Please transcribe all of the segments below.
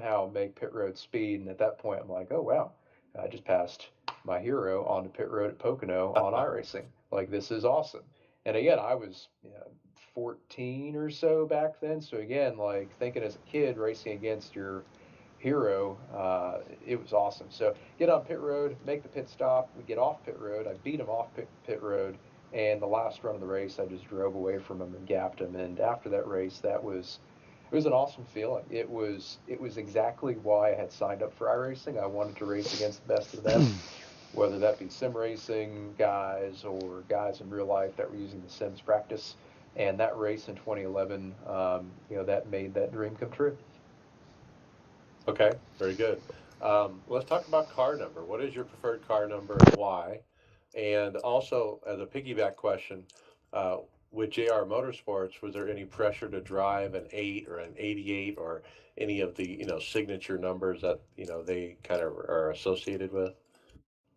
somehow make pit road speed. And at that point, I'm like, oh wow, I just passed my hero onto pit road at Pocono on iRacing. Like this is awesome. And again, I was 14 or so back then. So again, like thinking as a kid racing against your hero, it was awesome. So get on pit road, make the pit stop. We get off pit road. I beat him off pit road, and the last run of the race, I just drove away from him and gapped him. And after that race, it was an awesome feeling. It was exactly why I had signed up for iRacing. I wanted to race against the best of the best, whether that be sim racing guys or guys in real life that were using the sims practice. And that race in 2011, that made that dream come true. Okay, very good. Let's talk about car number. What is your preferred car number and why? And also, as a piggyback question, uh, with JR Motorsports, was there any pressure to drive an 8 or an 88 or any of the signature numbers that they kind of are associated with?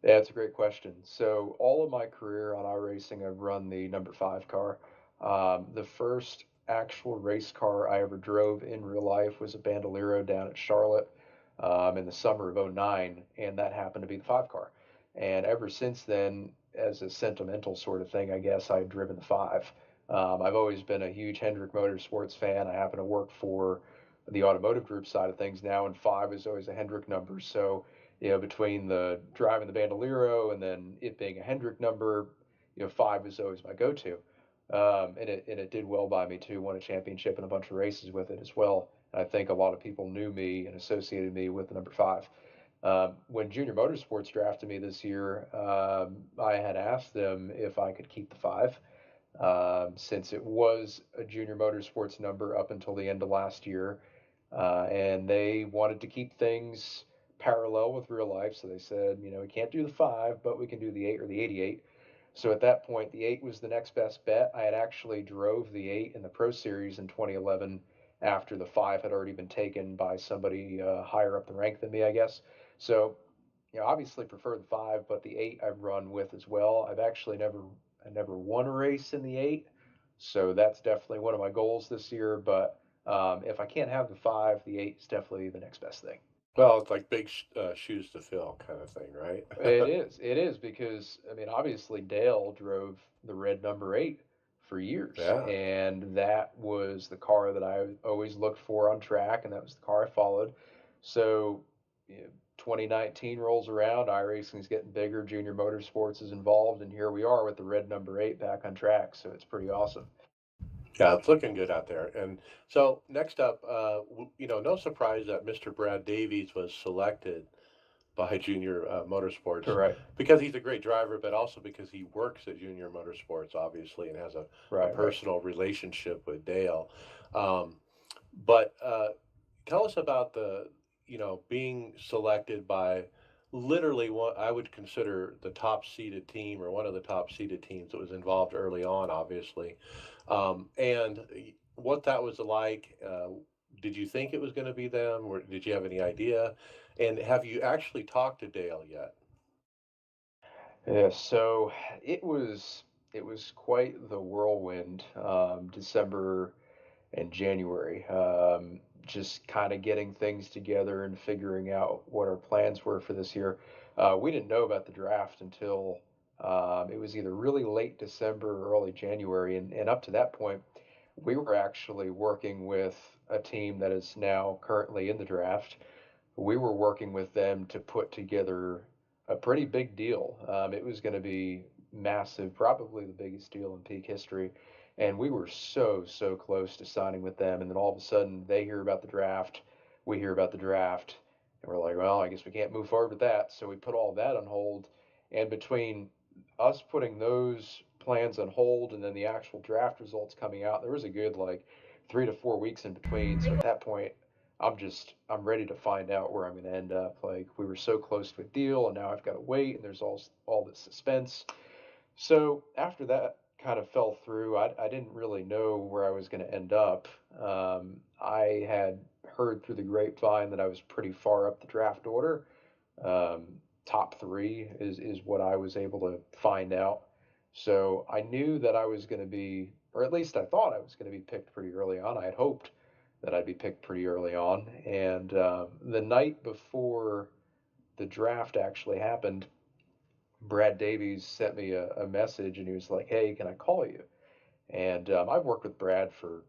Yeah, it's a great question. So all of my career on iRacing, I've run the number five car. The first actual race car I ever drove in real life was a Bandolero down at Charlotte in the summer of '09, and that happened to be the five car. And ever since then, as a sentimental sort of thing, I guess I've driven the five. I've always been a huge Hendrick Motorsports fan. I happen to work for the automotive group side of things now, and five is always a Hendrick number. So between the driving the Bandolero and then it being a Hendrick number, five was always my go-to. And it did well by me too. Won a championship and a bunch of races with it as well. And I think a lot of people knew me and associated me with the number five. When Junior Motorsports drafted me this year, I had asked them if I could keep the five, since it was a Junior Motorsports number up until the end of last year. And they wanted to keep things parallel with real life. So they said, we can't do the five, but we can do the eight or the 88. So at that point, the eight was the next best bet. I had actually drove the eight in the Pro Series in 2011 after the five had already been taken by somebody higher up the rank than me, I guess. So, obviously prefer the five, but the eight I've run with as well. I never won a race in the eight, so that's definitely one of my goals this year. But if I can't have the five, the eight is definitely the next best thing. Well, it's like big shoes to fill kind of thing, right? It is because I mean, obviously Dale drove the red number eight for years, Yeah. and that was the car that I always looked for on track, and that was the car I followed. So, 2019 rolls around, iRacing's getting bigger, Junior Motorsports is involved, and here we are with the red number eight back on track. So it's pretty awesome. Yeah, it's looking good out there. And so next up, no surprise that Mr. Brad Davies was selected by Junior Motorsports Right, because he's a great driver, but also because he works at Junior Motorsports, obviously, and has a right. personal relationship with Dale. Um, but tell us about being selected by literally what I would consider the top seeded team or one of the top seeded teams that was involved early on, obviously. And what that was like. Did you think it was going to be them, or did you have any idea? And have you actually talked to Dale yet? Yeah, so it was it was quite the whirlwind, December and January. Just kind of getting things together and figuring out what our plans were for this year. We didn't know about the draft until it was either really late December or early January, and up to that point, we were actually working with a team that is now currently in the draft. We were working with them to put together a pretty big deal. It was going to be massive, probably the biggest deal in peak history. And we were so close to signing with them. And then all of a sudden, they hear about the draft. We hear about the draft. And we're like, well, I guess we can't move forward with that. So we put all that on hold. And between us putting those plans on hold and then the actual draft results coming out, there was a good like 3 to 4 weeks in between. So at that point, I'm ready to find out where I'm going to end up. Like we were so close to a deal, and now I've got to wait, and there's all this suspense. So after that kind of fell through, I didn't really know where I was going to end up. I had heard through the grapevine that I was pretty far up the draft order. Um, Top three is what I was able to find out. So I knew that I was going to be, or at least I thought I was going to be picked pretty early on. I had hoped that I'd be picked pretty early on. And the night before the draft actually happened, Brad Davies sent me a message and he was like, "Hey, can I call you?" And I've worked with Brad for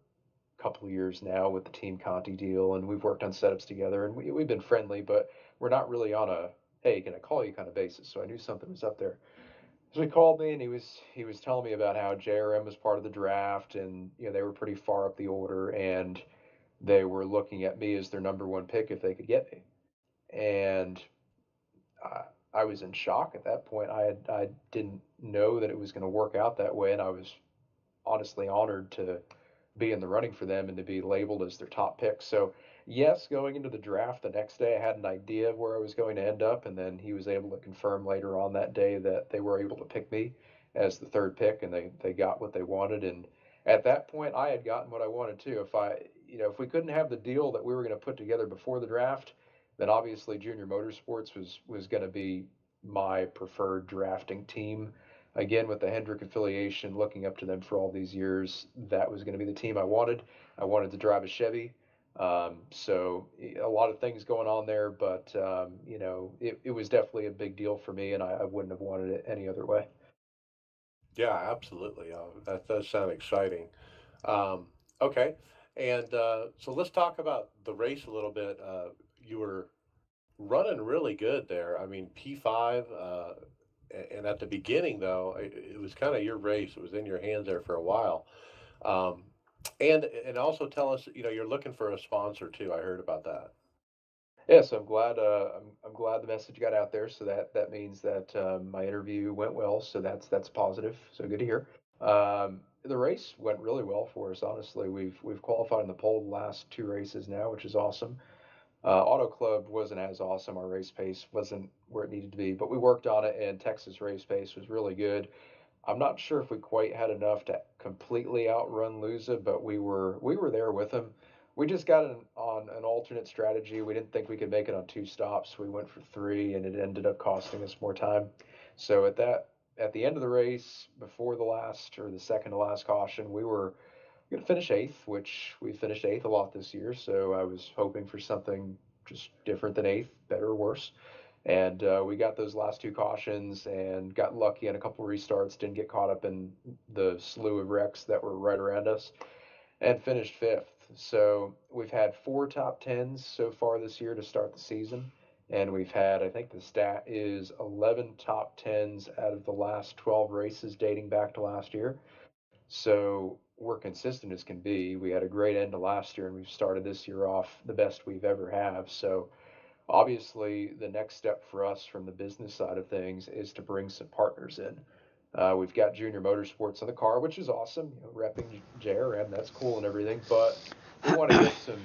a couple of years now with the Team Conti deal, and we've worked on setups together, and we've been friendly, but we're not really on a "Hey, can I call you" kind of basis. So I knew something was up there. So he called me and he was telling me about how JRM was part of the draft, and they were pretty far up the order, and they were looking at me as their number one pick if they could get me. And I, I was in shock at that point. I didn't know that it was going to work out that way, and I was honestly honored to be in the running for them and to be labeled as their top pick. So, yes, going into the draft the next day, I had an idea of where I was going to end up, and then he was able to confirm later on that day that they were able to pick me as the third pick, and they got what they wanted. And at that point, I had gotten what I wanted too. If we couldn't have the deal that we were going to put together before the draft, then obviously Junior Motorsports was going to be my preferred drafting team. Again, with the Hendrick affiliation, looking up to them for all these years, that was going to be the team I wanted. I wanted to drive a Chevy. So a lot of things going on there, but it was definitely a big deal for me, and I wouldn't have wanted it any other way. Yeah, absolutely. That does sound exciting. Um, okay, and so let's talk about the race a little bit. You were running really good there. I mean, P5, and at the beginning though, it was kind of your race. It was in your hands there for a while. Um, and also tell us, you're looking for a sponsor too. I heard about that. Yeah, so I'm glad. I'm glad the message got out there. So that means that my interview went well. So that's positive. So good to hear. The race went really well for us. Honestly, we've qualified in the pole the last two races now, which is awesome. Auto Club wasn't as awesome. Our race pace wasn't where it needed to be, but we worked on it, and Texas race pace was really good. I'm not sure if we quite had enough to completely outrun Lusa, but we were there with him. We just got on an alternate strategy. We didn't think we could make it on two stops. We went for three, and it ended up costing us more time. So at the end of the race, before the last or the second to last caution, we were going to finish eighth, which we finished eighth a lot this year. So I was hoping for something just different than eighth, better or worse. And we got those last two cautions and got lucky on a couple restarts, didn't get caught up in the slew of wrecks that were right around us, and finished fifth. So we've had four top tens so far this year to start the season. And we've had, I think the stat is 11 top tens out of the last 12 races dating back to last year. So we're consistent as can be. We had a great end to last year, and we've started this year off the best we've ever have. So obviously, the next step for us from the business side of things is to bring some partners in. We've got Junior Motorsports on the car, which is awesome. Repping JRM, that's cool and everything. But we want to get some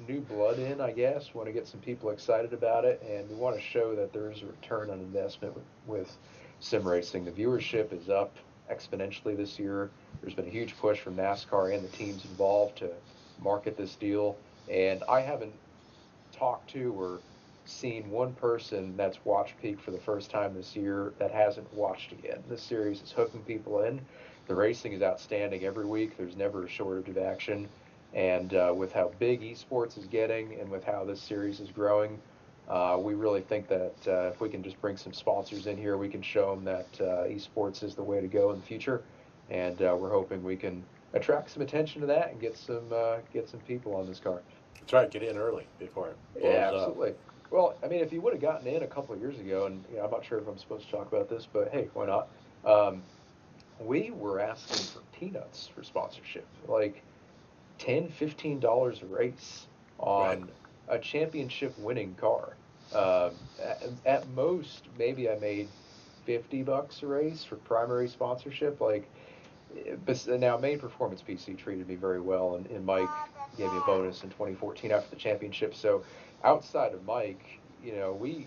new blood in, I guess. We want to get some people excited about it, and we want to show that there is a return on investment with sim racing. The viewership is up exponentially this year. There's been a huge push from NASCAR and the teams involved to market this deal, and I haven't talked to or seen one person that's watched Peak for the first time this year that hasn't watched again. This series is hooking people in. The racing is outstanding every week. There's never a shortage of action. And with how big esports is getting and with how this series is growing, we really think that if we can just bring some sponsors in here, we can show them that esports is the way to go in the future. And we're hoping we can attract some attention to that and get some people on this car. That's right. Get in early before it Yeah, blows up. absolutely. Well, I mean, if you would have gotten in a couple of years ago, and I'm not sure if I'm supposed to talk about this, but hey, why not? Um, we were asking for peanuts for sponsorship, like $10, $15 a race Right. on a championship winning car. At most, maybe I made $50 a race for primary sponsorship. Like, but now main performance PC treated me very well, and Mike gave me a bonus in 2014 after the championship. So outside of Mike, we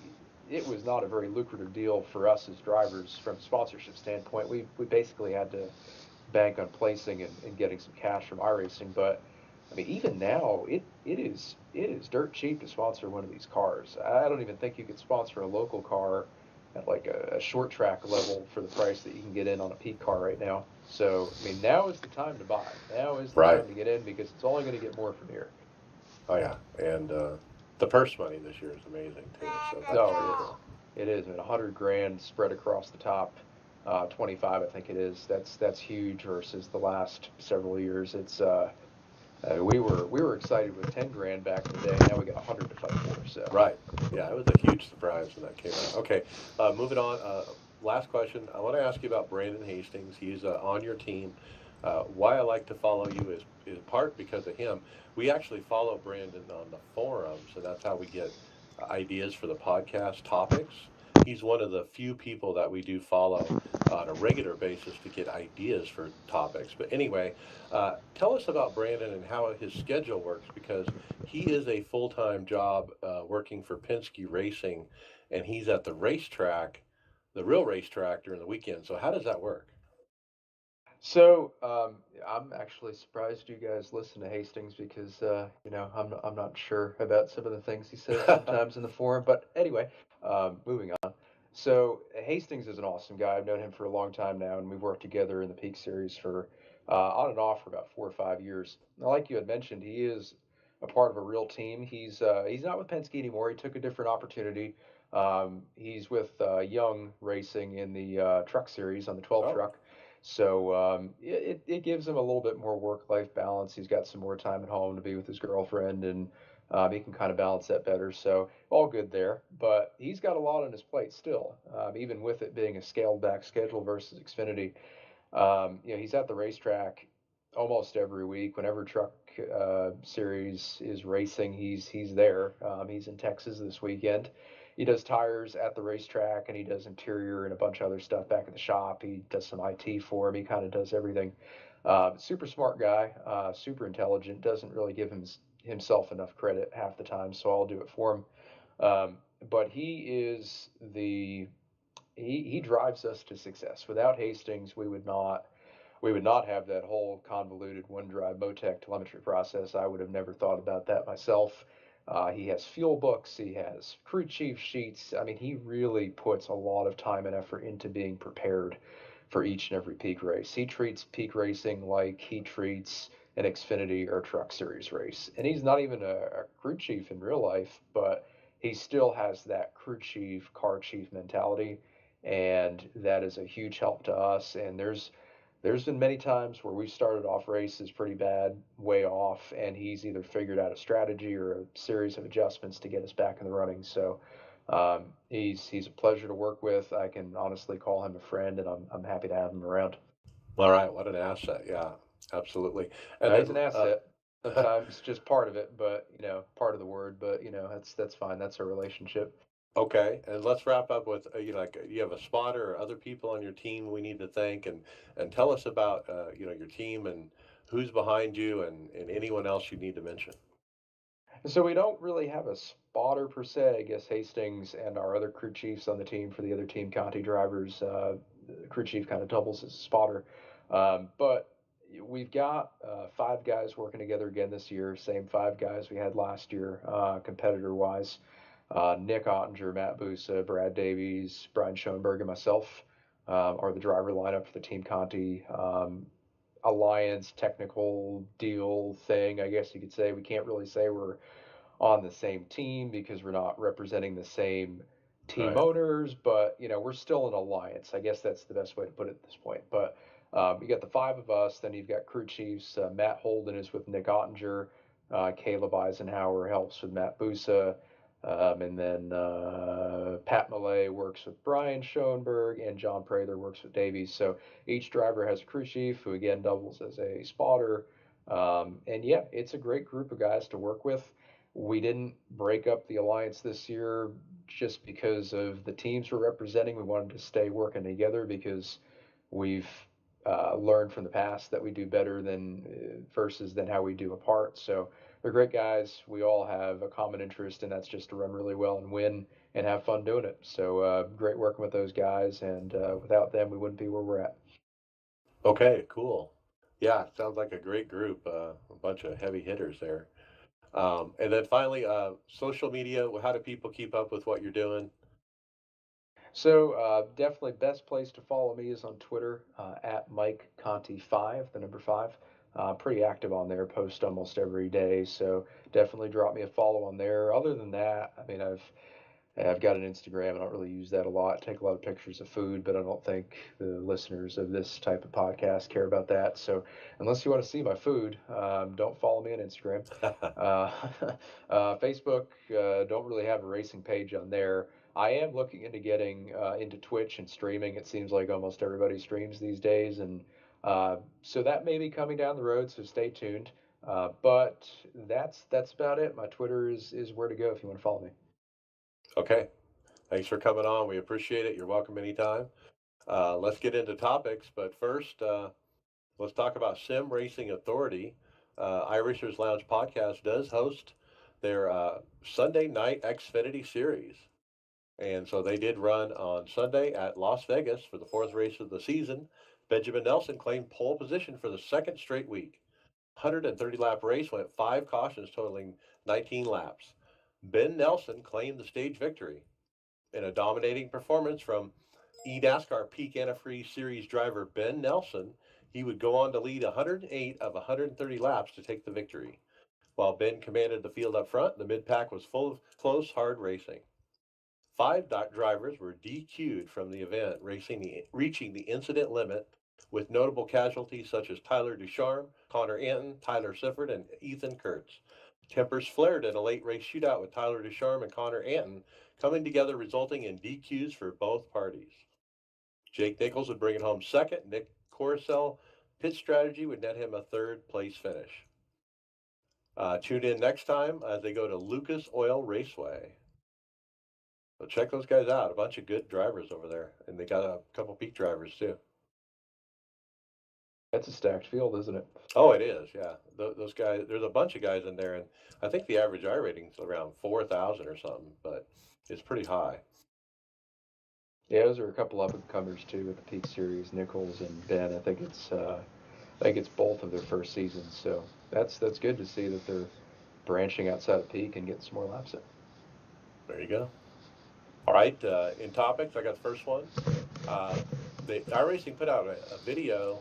it was not a very lucrative deal for us as drivers from a sponsorship standpoint. We basically had to bank on placing and getting some cash from iRacing. But I mean, even now, it is dirt cheap to sponsor one of these cars. I don't even think you could sponsor a local car at like a short track level for the price that you can get in on a peak car right now. So I mean, now is the time to buy. Now is the Right. time to get in because it's only going to get more from here. Oh yeah, and the purse money this year is amazing too. So that's No, very cool. it is. I mean, 100 grand spread across the top, 25, I think it is. That's huge versus the last several years. We were excited with 10 grand back in the day. Now we got 100 to fight for. So. Right. Yeah, it was a huge surprise when that came out. Okay, moving on. Last question. I want to ask you about Brandon Hastings. He's on your team. Why I like to follow you is part because of him. We actually follow Brandon on the forums, and that's how we get ideas for the podcast topics. He's one of the few people that we do follow on a regular basis to get ideas for topics. But anyway, tell us about Brandon and how his schedule works because he is a full time job working for Penske Racing, and he's at the racetrack, the real racetrack during the weekend. So, how does that work? So, I'm actually surprised you guys listen to Hastings because, I'm not sure about some of the things he says sometimes in the forum. But anyway, moving on. So Hastings is an awesome guy. I've known him for a long time now, and we've worked together in the Peak Series for on and off for about 4 or 5 years. Now, like you had mentioned, he is a part of a real team. He's not with Penske anymore. He took a different opportunity. He's with Young Racing in the Truck Series on the 12 Oh, truck. So it gives him a little bit more work-life balance. He's got some more time at home to be with his girlfriend, and he can kind of balance that better. So all good there. But he's got a lot on his plate still, even with it being a scaled-back schedule versus Xfinity. He's at the racetrack almost every week. Whenever Truck Series is racing, he's there. He's in Texas this weekend. He does tires at the racetrack, and he does interior and a bunch of other stuff back at the shop. He does some IT for him. He kind of does everything. Super smart guy, super intelligent. Doesn't really give himself enough credit half the time, so I'll do it for him. But he drives us to success. Without Hastings, we would not have that whole convoluted OneDrive Motec telemetry process. I would have never thought about that myself. He has fuel books, he has crew chief sheets. I mean, he really puts a lot of time and effort into being prepared for each and every peak race. He treats peak racing like he treats an Xfinity or Truck Series race. And he's not even a crew chief in real life, but he still has that crew chief, car chief mentality. And that is a huge help to us. And there's been many times where we started off races pretty bad, way off, and he's either figured out a strategy or a series of adjustments to get us back in the running. So he's a pleasure to work with. I can honestly call him a friend, and I'm happy to have him around. all right. What an asset. Yeah, absolutely. And He's an then, asset. Sometimes just part of it, but part of the word. But that's fine. That's a relationship. okay. And let's wrap up with, like, you have a spotter or other people on your team we need to thank and tell us about, your team and who's behind you and anyone else you need to mention. So we don't really have a spotter per se. I guess Hastings and our other crew chiefs on the team for the other team Conti drivers, the crew chief kind of doubles as a spotter. But we've got 5 guys working together again this year. Same 5 guys we had last year, competitor wise. Nick Ottinger, Matt Busa, Brad Davies, Brian Schoenberg, and myself are the driver lineup for the Team Conti alliance technical deal thing. I guess you could say we can't really say we're on the same team because we're not representing the same team Right. owners, but we're still an alliance. I guess that's the best way to put it at this point. But you got the 5 of us. Then you've got crew chiefs. Matt Holden is with Nick Ottinger. Caleb Eisenhower helps with Matt Busa. And then Pat Millay works with Brian Schoenberg, and John Prather works with Davies. So each driver has a crew chief who again doubles as a spotter. And yeah, it's a great group of guys to work with. We didn't break up the alliance this year just because of the teams we're representing. We wanted to stay working together because we've learned from the past that we do better than how we do apart. So they're great guys. We all have a common interest, and that's just to run really well and win and have fun doing it. So great working with those guys, and without them, we wouldn't be where we're at. Okay, cool. Yeah, sounds like a great group, a bunch of heavy hitters there. And then finally, social media. How do people keep up with what you're doing? So definitely best place to follow me is on Twitter at Mike Conti 5, the number 5. Pretty active on there, post almost every day. So definitely drop me a follow on there. Other than that, I mean, I've got an Instagram. I don't really use that a lot. Take a lot of pictures of food, but I don't think the listeners of this type of podcast care about that. So unless you want to see my food, don't follow me on Instagram. Uh, Facebook, don't really have a racing page on there. I am looking into getting into Twitch and streaming. It seems like almost everybody streams these days, and so that may be coming down the road. So stay tuned. But that's about it. My Twitter is where to go if you want to follow me. Okay. Thanks for coming on. We appreciate it. You're welcome anytime. Let's get into topics, but first, let's talk about Sim Racing Authority. iRacers Lounge podcast does host their Sunday night Xfinity series. And so they did run on Sunday at Las Vegas for the fourth race of the season. Benjamin Nelson claimed pole position for the second straight week. 130 lap race went five cautions, totaling 19 laps. Ben Nelson claimed the stage victory in a dominating performance from eNASCAR Peak Antifreeze Series driver Ben Nelson. He would go on to lead 108 of 130 laps to take the victory. While Ben commanded the field up front, the mid pack was full of close, hard racing. Five drivers were DQ'd from the event, reaching the incident limit, with notable casualties such as Tyler Ducharme, Connor Anton, Tyler Sifford, and Ethan Kurtz. Tempers flared in a late race shootout with Tyler Ducharme and Connor Anton coming together, resulting in DQs for both parties. Jake Nichols would bring it home second. Nick Coruscant pit strategy would net him a third place finish. Tune in next time as they go to Lucas Oil Raceway. So check those guys out. A bunch of good drivers over there, and they got a couple peak drivers too. That's a stacked field, isn't it? Oh, it is. Yeah, those guys. There's a bunch of guys in there, and I think the average I rating's around 4,000 or something, but it's pretty high. Yeah, those are a couple up and comers too with the Peak Series, Nichols and Ben. I think it's both of their first seasons, so that's good to see that they're branching outside of Peak and getting some more laps in. There you go. All right. In topics, I got the first one. Uh, the iRacing put out a video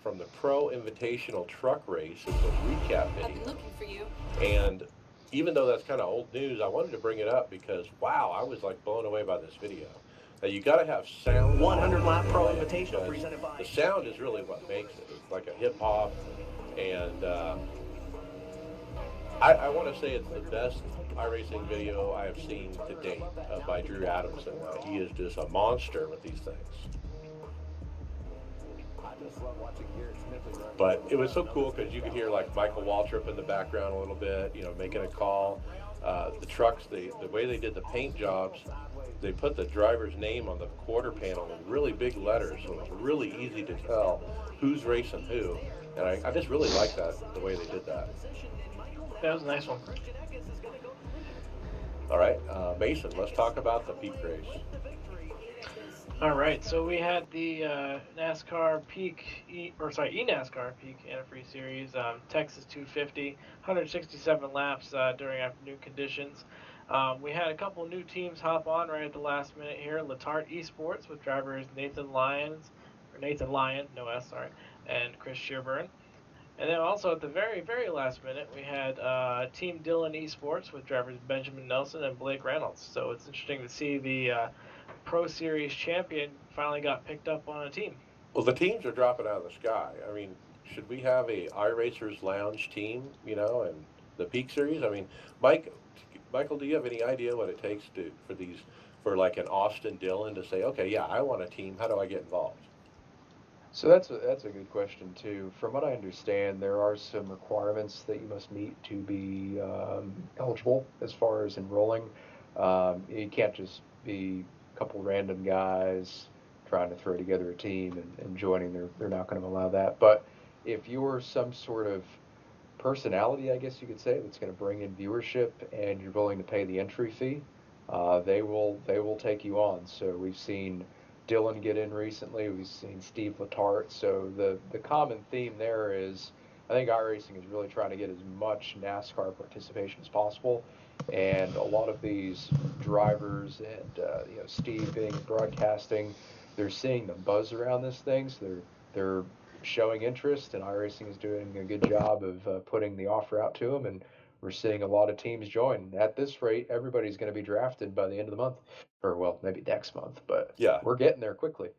from the Pro Invitational Truck Race. It's a recap video. I've been looking for you. And even though that's kind of old news, I wanted to bring it up because wow, I was like blown away by this video. Now you got to have sound. 100 lap Pro Invitational presented by. The sound is really what makes it. It's like a hip hop, and I want to say it's the best iRacing video I have seen to date by Drew Adamson. He is just a monster with these things. But it was so cool because you could hear like Michael Waltrip in the background a little bit, you know, making a call. The trucks, the way they did the paint jobs, they put the driver's name on the quarter panel in really big letters, so it's really easy to tell who's racing who. And I just really like that, the way they did that. That was a nice one. All right, Mason, let's talk about the peak race. All right, so we had the NASCAR Peak, eNASCAR Peak Antifreeze Series, Texas 250, 167 laps during afternoon conditions. We had a couple new teams hop on right at the last minute here. Letarte Esports with drivers Nathan Lyon, no S, sorry, and Chris Shearburn. And then also at the very, very last minute, we had Team Dillon Esports with drivers Benjamin Nelson and Blake Reynolds. So it's interesting to see the Pro Series champion finally got picked up on a team. Well, the teams are dropping out of the sky. I mean, should we have a iRacers Lounge team, you know, and the Peak Series? I mean, Michael, do you have any idea what it takes for like an Austin Dillon to say, okay, yeah, I want a team. How do I get involved? So that's a good question too. From what I understand, there are some requirements that you must meet to be eligible as far as enrolling. You can't just be a couple random guys trying to throw together a team and joining. They're not going to allow that. But if you're some sort of personality, I guess you could say, that's going to bring in viewership and you're willing to pay the entry fee, they will take you on. So we've seen Dillon get in recently. We've seen Steve Letarte. So the common theme there is, I think iRacing is really trying to get as much NASCAR participation as possible. And a lot of these drivers and Steve being broadcasting, they're seeing the buzz around this thing. So they're showing interest, and iRacing is doing a good job of putting the offer out to them, and we're seeing a lot of teams join. At this rate, everybody's going to be drafted by the end of the month, or well, maybe next month, but Yeah, we're getting there quickly.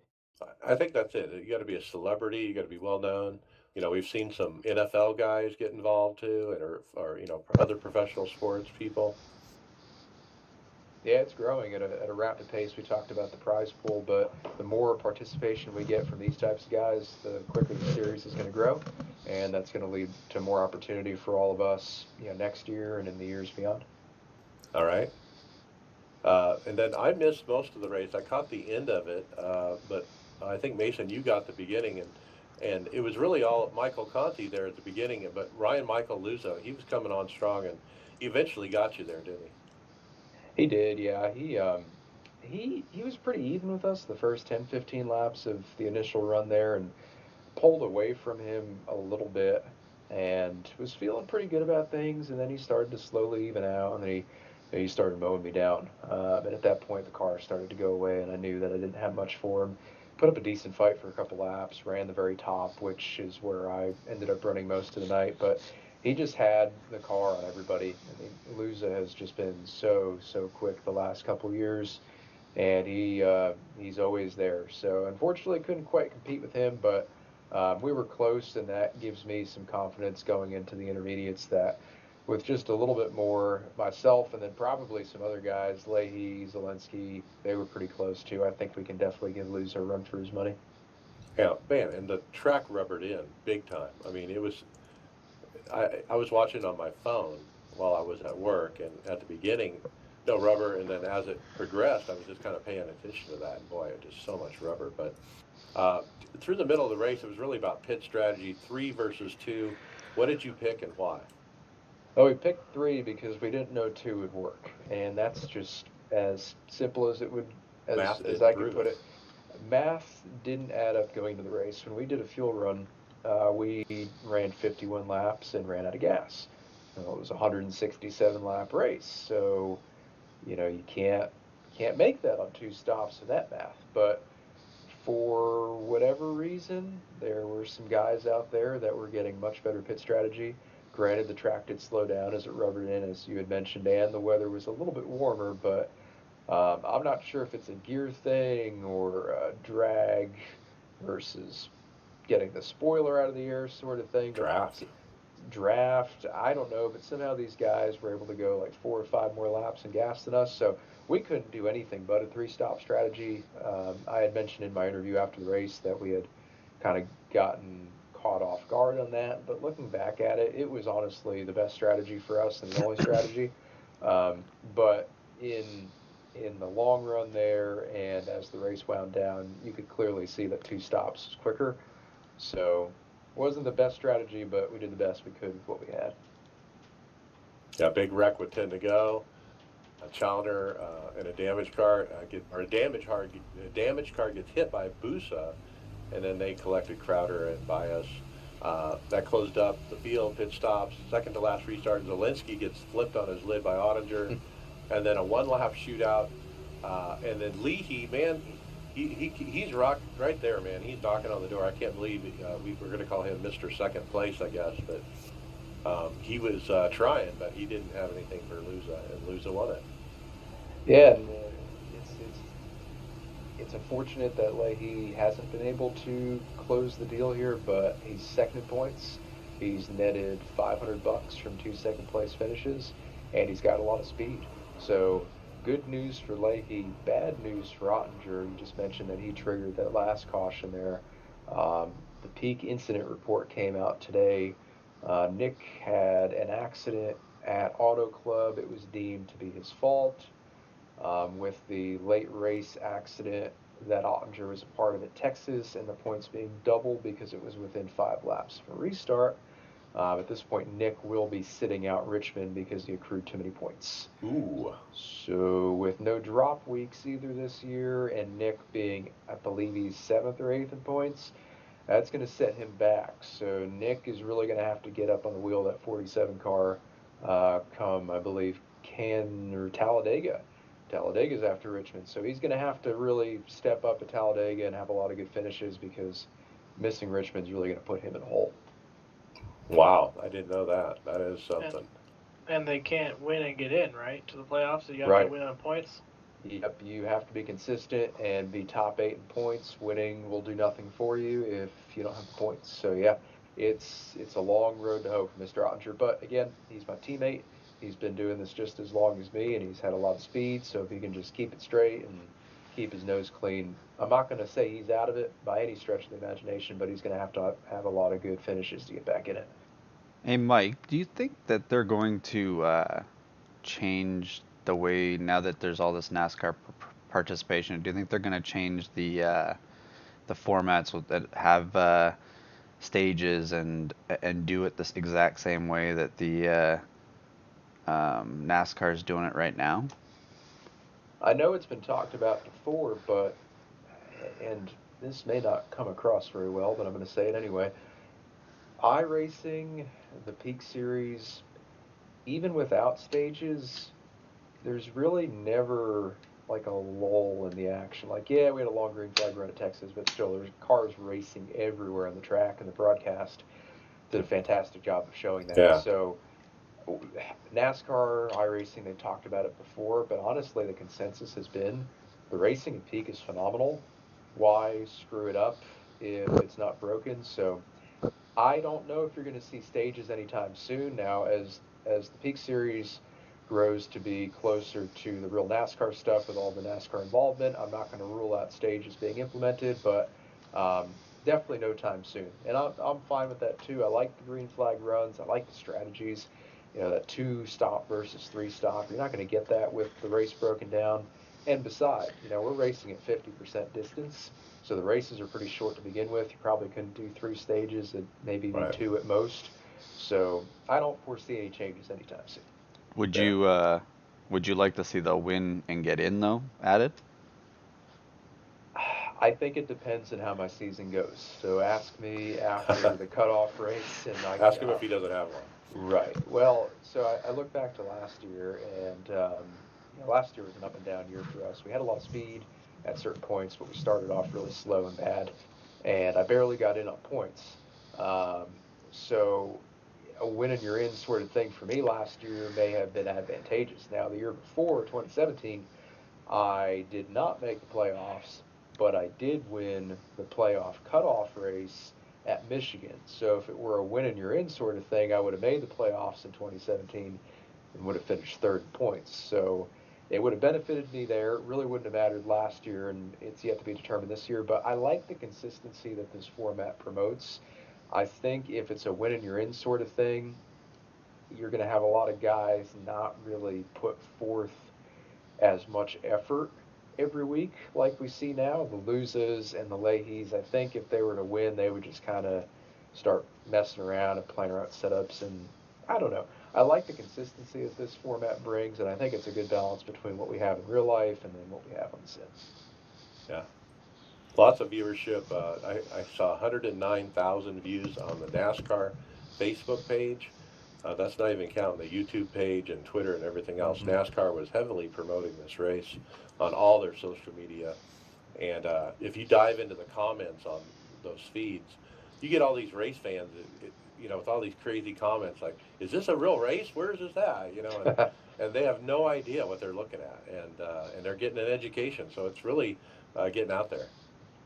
I think that's it. You got to be a celebrity. You got to be well known. We've seen some NFL guys get involved too, and or other professional sports people. Yeah, it's growing at a rapid pace. We talked about the prize pool, but the more participation we get from these types of guys, the quicker the series is going to grow, and that's going to lead to more opportunity for all of us, next year and in the years beyond. All right. And then I missed most of the race. I caught the end of it, but I think Mason, you got the beginning, and it was really all Michael Conti there at the beginning. But Ryan Michael Luzo, he was coming on strong, and he eventually got you there, didn't he? He did, yeah. He was pretty even with us the first 10, 15 laps of the initial run there, and pulled away from him a little bit and was feeling pretty good about things. And then he started to slowly even out, and then he started mowing me down. And at that point, the car started to go away, and I knew that I didn't have much for him. Put up a decent fight for a couple laps, ran the very top, which is where I ended up running most of the night. But he just had the car on everybody. I mean, Luza has just been so quick the last couple years, and he's always there. So unfortunately, couldn't quite compete with him, but we were close, and that gives me some confidence going into the intermediates that with just a little bit more myself and then probably some other guys, Leahy, Zelensky, they were pretty close too. I think we can definitely give Loser a run for his money. Yeah, man, and the track rubbered in big time. I mean, it was. I was watching on my phone while I was at work, and at the beginning, no rubber, and then as it progressed, I was just kind of paying attention to that, and boy, it just so much rubber. But uh, through the middle of the race, it was really about pit strategy, three versus two. What did you pick and why? Oh, we picked three because we didn't know two would work, and that's just as simple as it would, as Math as didn't I could prove put it. it. Math didn't add up going to the race. When we did a fuel run, we ran 51 laps and ran out of gas. It was a 167 lap race, so you can't make that on two stops in that math. But for whatever reason, there were some guys out there that were getting much better pit strategy. Granted, the track did slow down as it rubbered in, as you had mentioned, and the weather was a little bit warmer, but I'm not sure if it's a gear thing or a drag versus getting the spoiler out of the air sort of thing, but Draft. draft, I don't know, but somehow these guys were able to go like 4 or 5 more laps in gas than us, so we couldn't do anything but a three-stop strategy. I had mentioned in my interview after the race that we had kind of gotten caught off guard on that, but looking back at it, it was honestly the best strategy for us and the only strategy. But in the long run there, and as the race wound down, you could clearly see that two stops was quicker. So wasn't the best strategy, but we did the best we could with what we had. Yeah, big wreck with 10 to go. A Challenger and a damaged car or a damaged car gets hit by Busa, and then they collected Crowder and Bias. That closed up the field. Pit stops. Second to last restart. Zelensky gets flipped on his lid by Ottinger, and then a one lap shootout. And then Leahy, man, he's rock right there, man. He's knocking on the door. I can't believe we're going to call him Mr. Second Place, I guess, but he was trying, but he didn't have anything for Lusa, and Lusa won it. Yeah, and it's unfortunate that Leahy hasn't been able to close the deal here, but he's second in points. He's netted $500 from two second place finishes, and he's got a lot of speed. So good news for Leahy, bad news for Ottinger. You just mentioned that he triggered that last caution there. The peak incident report came out today. Nick had an accident at Auto Club. It was deemed to be his fault. With the late race accident that Ottinger was a part of at Texas, and the points being doubled because it was within 5 laps of a restart. At this point, Nick will be sitting out Richmond because he accrued too many points. Ooh. So, with no drop weeks either this year, and Nick being, I believe he's seventh or eighth in points, that's going to set him back. So, Nick is really going to have to get up on the wheel of that 47 car come, I believe, Can or Talladega. Talladega's after Richmond, so he's going to have to really step up at Talladega and have a lot of good finishes because missing Richmond's really going to put him in a hole. Wow, I didn't know that. That is something. And they can't win and get in, right, to the playoffs. So you have to Right. win on points. Yep, you have to be consistent and be top 8 in points. Winning will do nothing for you if you don't have the points. So yeah, it's a long road to hoe for Mr. Ottinger. But again, he's my teammate. He's been doing this just as long as me, and he's had a lot of speed. So if he can just keep it straight and keep his nose clean, I'm not going to say he's out of it by any stretch of the imagination, but he's going to have a lot of good finishes to get back in it. Hey, Mike, do you think that they're going to change the way now that there's all this NASCAR participation? Do you think they're going to change the formats that have stages and do it this exact same way that the NASCAR is doing it right now? I know it's been talked about before, but and this may not come across very well, but I'm going to say it anyway. iRacing, the Peak Series, even without stages, there's really never like a lull in the action. Like, yeah, we had a long green flag run at Texas, but still, there's cars racing everywhere on the track, and the broadcast did a fantastic job of showing that. Yeah. So, NASCAR, iRacing, they've talked about it before, but honestly, the consensus has been the racing at Peak is phenomenal. Why screw it up if it's not broken? So, I don't know if you're going to see stages anytime soon. Now, as the Peak Series grows to be closer to the real NASCAR stuff with all the NASCAR involvement, I'm not going to rule out stages being implemented, but definitely no time soon. And I'm fine with that too. I like the green flag runs. I like the strategies. You know, that 2 stop versus 3 stop. You're not going to get that with the race broken down. And beside, we're racing at 50% distance. So the races are pretty short to begin with. You probably couldn't do 3 stages, and maybe even Right. 2 at most. So I don't foresee any changes anytime soon. Would Yeah. you would you like to see the win and get in though added? I think it depends on how my season goes. So ask me after the cutoff race, and Ask him if he doesn't have one. Right. Well, so I look back to last year, and last year was an up and down year for us. We had a lot of speed at certain points, but we started off really slow and bad, and I barely got in on points. Um, so a win and you're in sort of thing for me last year may have been advantageous. Now, the year before, 2017, I did not make the playoffs, but I did win the playoff cutoff race at Michigan. So if it were a win and you're in sort of thing, I would have made the playoffs in 2017 and would have finished third in points. So it would have benefited me there. It really wouldn't have mattered last year, and it's yet to be determined this year. But I like the consistency that this format promotes. I think if it's a win and you're in sort of thing, you're going to have a lot of guys not really put forth as much effort every week like we see now. The Luzas and the Leahys, I think if they were to win, they would just kind of start messing around and playing around setups. And I don't know. I like the consistency that this format brings, and I think it's a good balance between what we have in real life and then what we have on the sim. Yeah. Lots of viewership. I saw 109,000 views on the NASCAR Facebook page. That's not even counting the YouTube page and Twitter and everything else. Mm-hmm. NASCAR was heavily promoting this race on all their social media. And if you dive into the comments on those feeds, you get all these race fans, with all these crazy comments like, "Is this a real race? Where is this at?" And they have no idea what they're looking at, and they're getting an education. So it's really getting out there.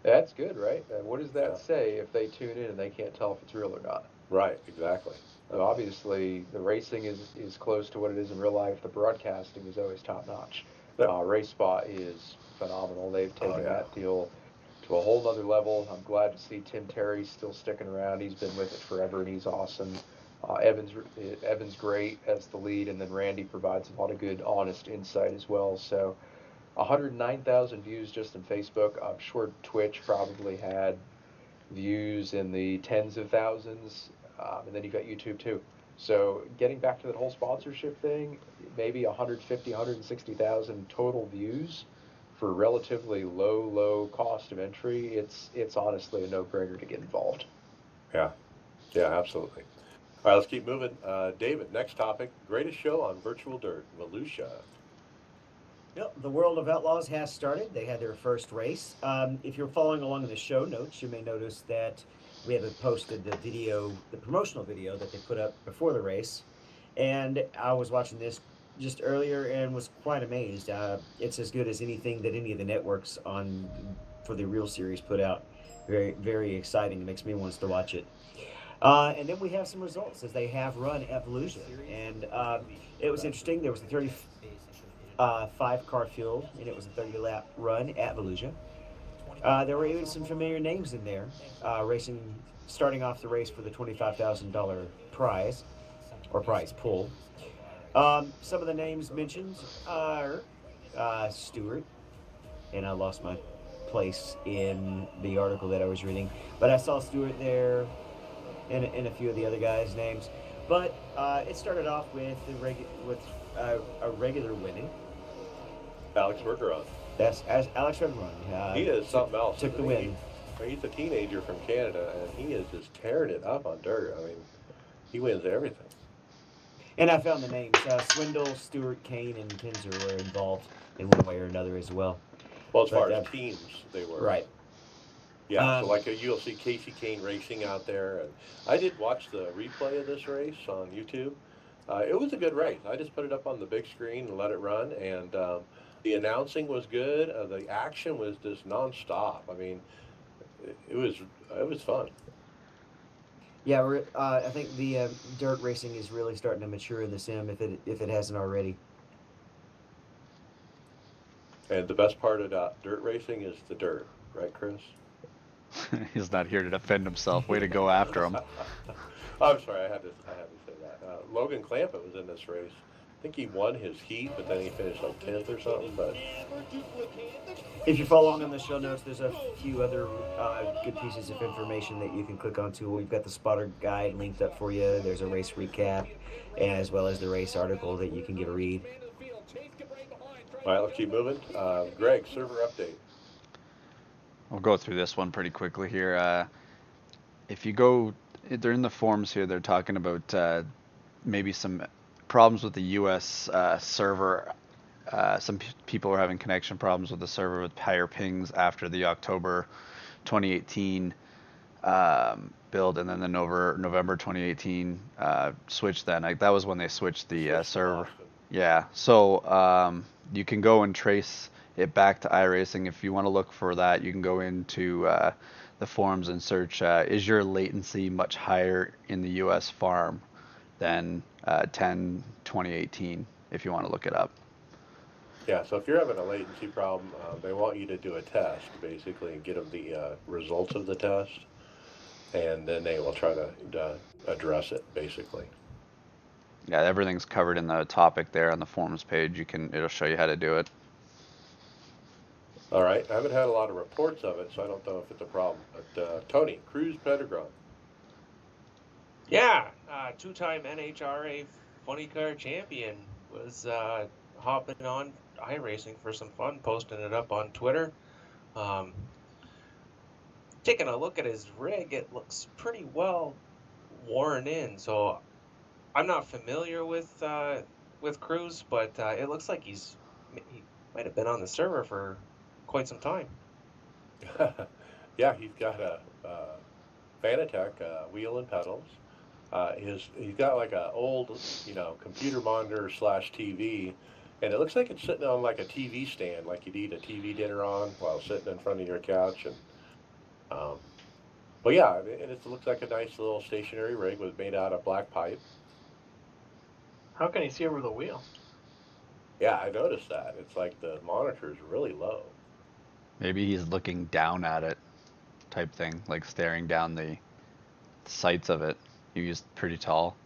That's good, right? And what does Yeah. that say if they tune in and they can't tell if it's real or not? Right. Exactly. So obviously, the racing is close to what it is in real life. The broadcasting is always top notch. Yep. Race Spot is phenomenal. They've Oh taken yeah. that deal to a whole nother level. I'm glad to see Tim Terry still sticking around. He's been with it forever, and he's awesome. Evans great as the lead, and then Randy provides a lot of good, honest insight as well. So 109,000 views just in Facebook. I'm sure Twitch probably had views in the tens of thousands, and then you've got YouTube too. So getting back to that whole sponsorship thing, maybe 150, 160,000 total views for relatively low cost of entry. It's honestly a no-brainer to get involved. Yeah. Yeah. Absolutely. All right. Let's keep moving. David, next topic: greatest show on virtual dirt, Volusia. Yep, the World of Outlaws has started. They had their first race. If you're following along in the show notes, you may notice that we haven't posted the promotional video that they put up before the race, and I was watching this just earlier and was quite amazed. It's as good as anything that any of the networks on for the real series put out. Very, very exciting. It makes me want to watch it. And then we have some results as they have run at Volusia, and it was interesting. There was a 35 car field, and it was a 30 lap run at Volusia. There were even some familiar names in there, racing, starting off the race for the $25,000 prize or prize pool. Some of the names mentioned are Stewart, and I lost my place in the article that I was reading, but I saw Stewart there and a few of the other guys' names. But it started off with a regular winning. Alex Bergeron. That's as Alex Bergeron. He is something else. Took the win. He's a teenager from Canada, and he is just tearing it up on dirt. I mean, he wins everything. And I found the names. Swindle, Stewart, Kane, and Kinzer were involved in one way or another as well. Well, as far as teams, they were. Right. Yeah, so like you'll see Casey Kane racing out there. And I did watch the replay of this race on YouTube. It was a good race. I just put it up on the big screen and let it run. And the announcing was good. The action was just nonstop. I mean, it was fun. Yeah, I think the dirt racing is really starting to mature in the sim if it hasn't already. And the best part about dirt racing is the dirt, right, Chris? He's not here to defend himself. Way to go after him. I'm sorry, I had to say that. Logan Clampett was in this race. I think he won his heat, but then he finished like 10th or something. But if you follow along on the show notes, there's a few other good pieces of information that you can click onto. We've got the spotter guide linked up for you. There's a race recap, as well as the race article that you can get a read. All right, let's keep moving. Greg, server update. We'll go through this one pretty quickly here. If you go, they're in the forums here, they're talking about maybe some problems with the US server. Some people are having connection problems with the server with higher pings after the October 2018 build, and then the November 2018 switch. Then that was when they switched the server. Yeah, so you can go and trace it back to iRacing. If you want to look for that, you can go into the forums and search, is your latency much higher in the US farm than 2018, if you want to look it up. Yeah, so if you're having a latency problem, they want you to do a test, basically, and get them the results of the test, and then they will try to address it, basically. Yeah, everything's covered in the topic there on the forums page. It'll show you how to do it. All right, I haven't had a lot of reports of it, so I don't know if it's a problem. But Tony, Cruz Pedregon. Yeah, two-time NHRA funny car champion was hopping on iRacing for some fun, posting it up on Twitter. Taking a look at his rig, it looks pretty well worn in. So I'm not familiar with Cruz, but it looks like he might have been on the server for quite some time. Yeah, he's got a Fanatec wheel and pedals. He's got like a old, computer monitor / TV, and it looks like it's sitting on like a TV stand, like you'd eat a TV dinner on while sitting in front of your couch. And but yeah, and it looks like a nice little stationary rig made out of black pipe. How can he see over the wheel? Yeah, I noticed that. It's like the monitor's really low. Maybe he's looking down at it, type thing, like staring down the sights of it. He's pretty tall.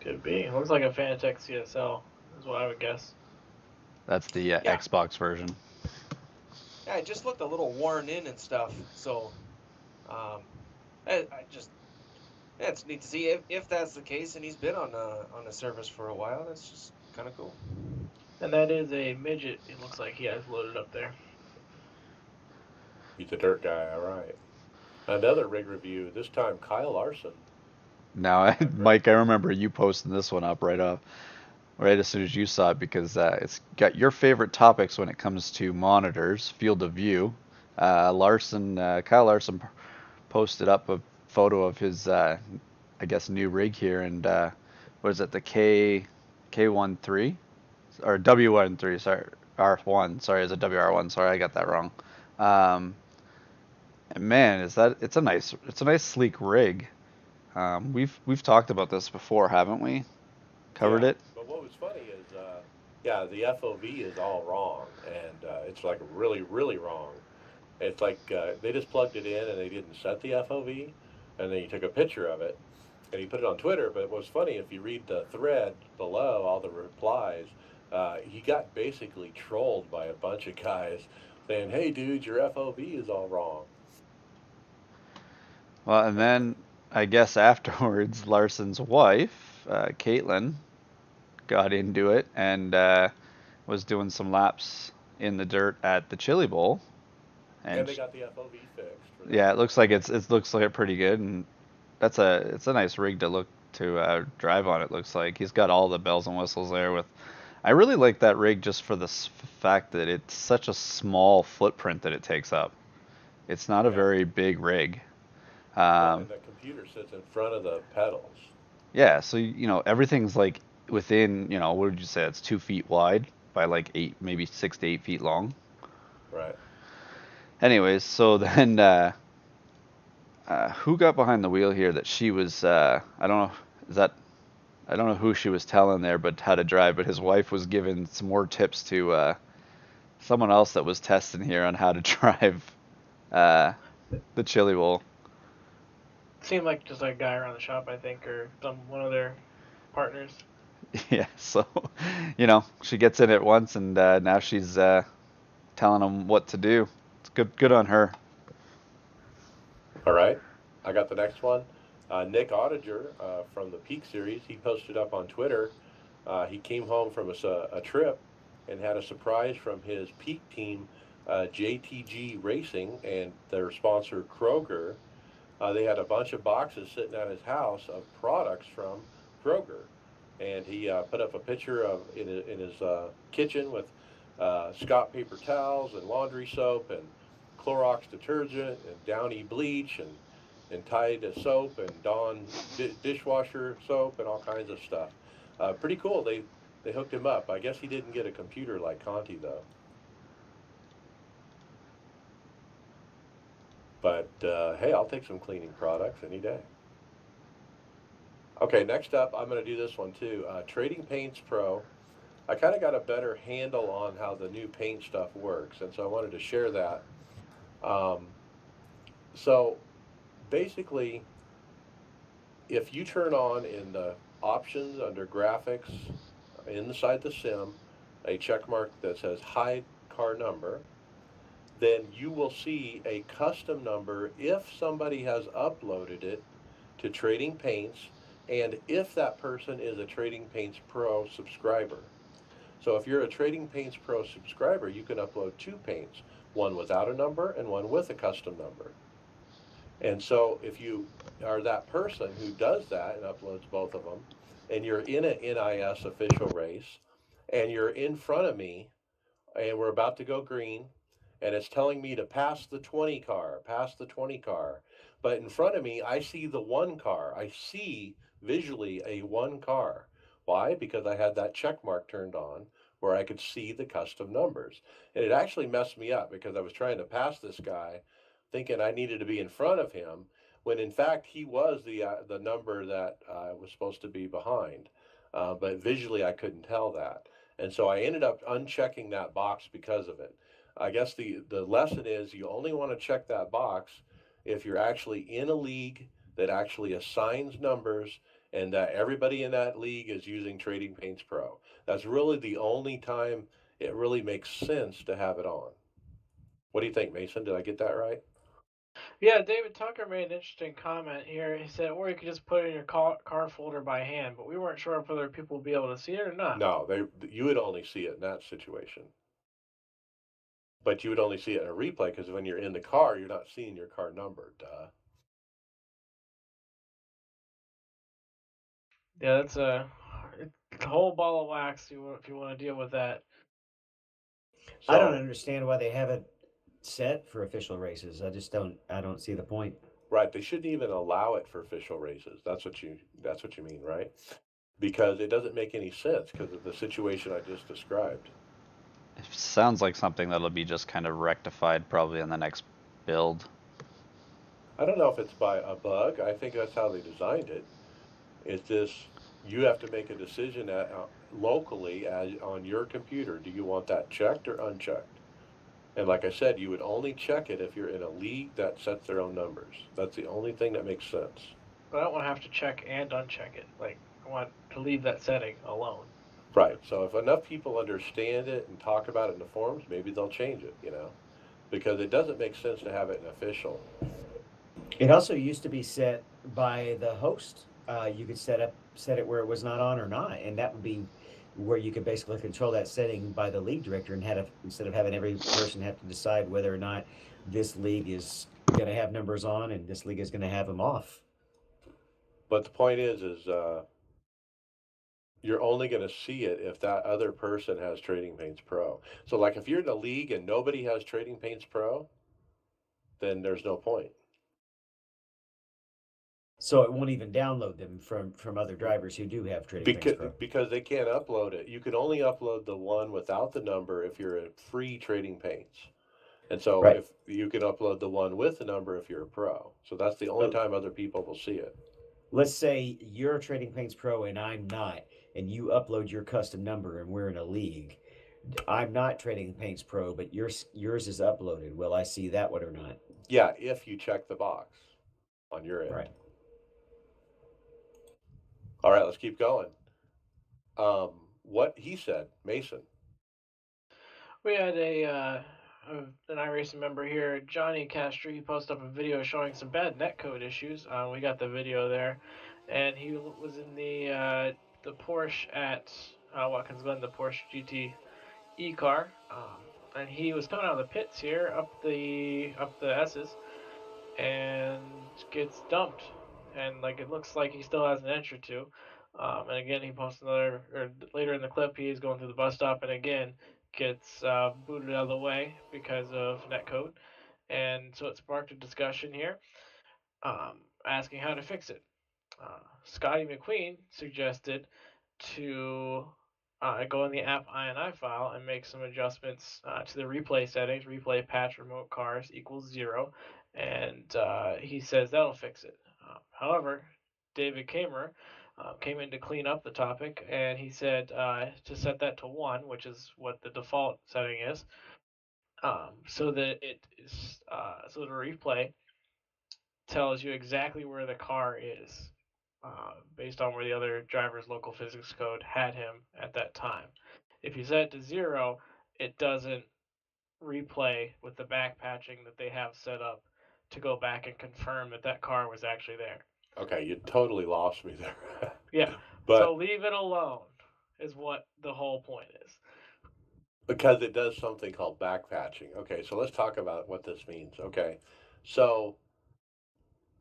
Could be. It looks like a Fanatec CSL, is what I would guess. That's the Xbox version. Yeah, it just looked a little worn in and stuff. So, it's neat to see if that's the case, and he's been on the service for a while. That's just kind of cool. And that is a midget. It looks like he has loaded up there. He's a dirt guy, all right. Another rig review. This time, Kyle Larson. Now, Mike, I remember you posting this one up right as soon as you saw it, because it's got your favorite topics when it comes to monitors, field of view. Kyle Larson posted up a photo of his, I guess, new rig here, and what is it, the K13 or W13? Sorry, R1. Sorry, is it WR1? Sorry, I got that wrong. Um, and man, it's a nice sleek rig. We've talked about this before, haven't we? Covered Yeah, it. but what was funny is, yeah, the FOV is all wrong, and it's like really, really wrong. It's like they just plugged it in and they didn't set the FOV, and then he took a picture of it and he put it on Twitter. But what's funny, if you read the thread below, all the replies, he got basically trolled by a bunch of guys saying, "Hey, dude, your FOV is all wrong." Well, and But then I guess afterwards, Larson's wife, Caitlin, got into it and was doing some laps in the dirt at the Chili Bowl, and and they got the FOV fixed for yeah, that. it looks like it looks like pretty good, and it's a nice rig to look to drive on. It looks like he's got all the bells and whistles there. With I really like that rig just for the fact that it's such a small footprint that it takes up. It's not a Yeah. very big rig. No, Um, and the computer sits in front of the pedals. yeah, so everything's like within what would you say? It's 2 feet wide by like 8, maybe 6 to 8 feet long. Right. Anyways, so then who got behind the wheel here that she was I don't know, is that I don't know who she was telling there, but how to drive. But his wife was giving some more tips to someone else that was testing here on how to drive uh, the chili bowl. Seemed like just a guy around the shop, I think, or one of their partners. Yeah, so she gets in it once, and now she's telling him what to do. It's good on her. All right. I got the next one. Nick Ottinger from the Peak Series, he posted up on Twitter. He came home from a trip and had a surprise from his Peak team, JTG Racing, and their sponsor, Kroger. They had a bunch of boxes sitting at his house of products from Kroger. And he put up a picture of in his kitchen with Scott paper towels and laundry soap and Clorox detergent and Downy bleach and Tide soap and Dawn dishwasher soap and all kinds of stuff. Pretty cool. They hooked him up. I guess he didn't get a computer like Conti though. But hey, I'll take some cleaning products any day. Okay, next up, I'm going to do this one too. Trading Paints Pro. I kind of got a better handle on how the new paint stuff works, and so I wanted to share that. Um, so basically, if you turn on in the options under graphics inside the sim a check mark that says hide car number, then you will see a custom number if somebody has uploaded it to Trading Paints and if that person is a Trading Paints Pro subscriber. So if you're a Trading Paints Pro subscriber, you can upload two paints, one without a number and one with a custom number. And so if you are that person who does that and uploads both of them, and you're in an NIS official race, and you're in front of me, and we're about to go green, and it's telling me to pass the 20 car, pass the 20 car. But in front of me, I see the one car. I see visually a one car. Why? Because I had that check mark turned on where I could see the custom numbers. And it actually messed me up because I was trying to pass this guy thinking I needed to be in front of him when in fact he was the number that I was supposed to be behind. But visually I couldn't tell that. And so I ended up unchecking that box because of it. I guess the lesson is you only want to check that box if you're actually in a league that actually assigns numbers and that everybody in that league is using Trading Paints Pro. That's really the only time it really makes sense to have it on. What do you think, Mason? Did I get that right? Yeah, David Tucker made an interesting comment here. He said, or you could just put it in your car folder by hand, but we weren't sure if other people would be able to see it or not. No, you would only see it in that situation. But you would only see it in a replay because when you're in the car, you're not seeing your car number. Duh. Yeah, it's a whole ball of wax if you want to deal with that. I don't So understand why they have it set for official races. I don't see the point. Right. They shouldn't even allow it for official races. That's what you mean, right? Because it doesn't make any sense because of the situation I just described. It sounds like something that'll be just kind of rectified probably in the next build. I don't know if it's by a bug. I think that's how they designed it. It's just you have to make a decision locally on your computer. Do you want that checked or unchecked? And like I said, you would only check it if you're in a league that sets their own numbers. That's the only thing that makes sense. But I don't want to have to check and uncheck it. Like, I want to leave that setting alone. Right. So if enough people understand it and talk about it in the forums, maybe they'll change it, because it doesn't make sense to have it in official. It also used to be set by the host. You could set it where it was not on or not, and that would be where you could basically control that setting by the league director, and instead of having every person have to decide whether or not this league is going to have numbers on and this league is going to have them off. But the point is you're only going to see it if that other person has Trading Paints Pro. So, like, if you're in a league and nobody has Trading Paints Pro, then there's no point. So it won't even download them from other drivers who do have Trading Paints Pro. Because they can't upload it. You can only upload the one without the number if you're a free Trading Paints. And so Right. if you can upload the one with the number if you're a pro. So that's the only time other people will see it. Let's say you're a Trading Paints Pro and I'm not, and you upload your custom number and we're in a league. I'm not Trading Paints Pro, but yours is uploaded. Will I see that one or not? Yeah, if you check the box on your end. Right. All right, let's keep going. What he said, Mason. We had an iRacing member here, Johnny Castro. He posted up a video showing some bad netcode issues. We got the video there, and he was in the Porsche at Watkins Glen, the Porsche GT car, and he was coming out of the pits here up the S's, and gets dumped, and like it looks like he still has an inch or two. And again, he posts another, or later in the clip, he's going through the bus stop, and again gets booted out of the way because of netcode, and so it sparked a discussion here, asking how to fix it. Scotty McQueen suggested to go in the app INI file and make some adjustments to the replay settings. Replay patch remote cars equals 0, and he says that'll fix it. However, David Kamer came in to clean up the topic, and he said to set that to 1, which is what the default setting is, so that it is so the replay tells you exactly where the car is, based on where the other driver's local physics code had him at that time. If you set it to 0, it doesn't replay with the back patching that they have set up to go back and confirm that that car was actually there. Okay, you totally lost me there. Yeah. But so leave it alone is what the whole point is. because it does something called backpatching. Okay, so let's talk about what this means. Okay, so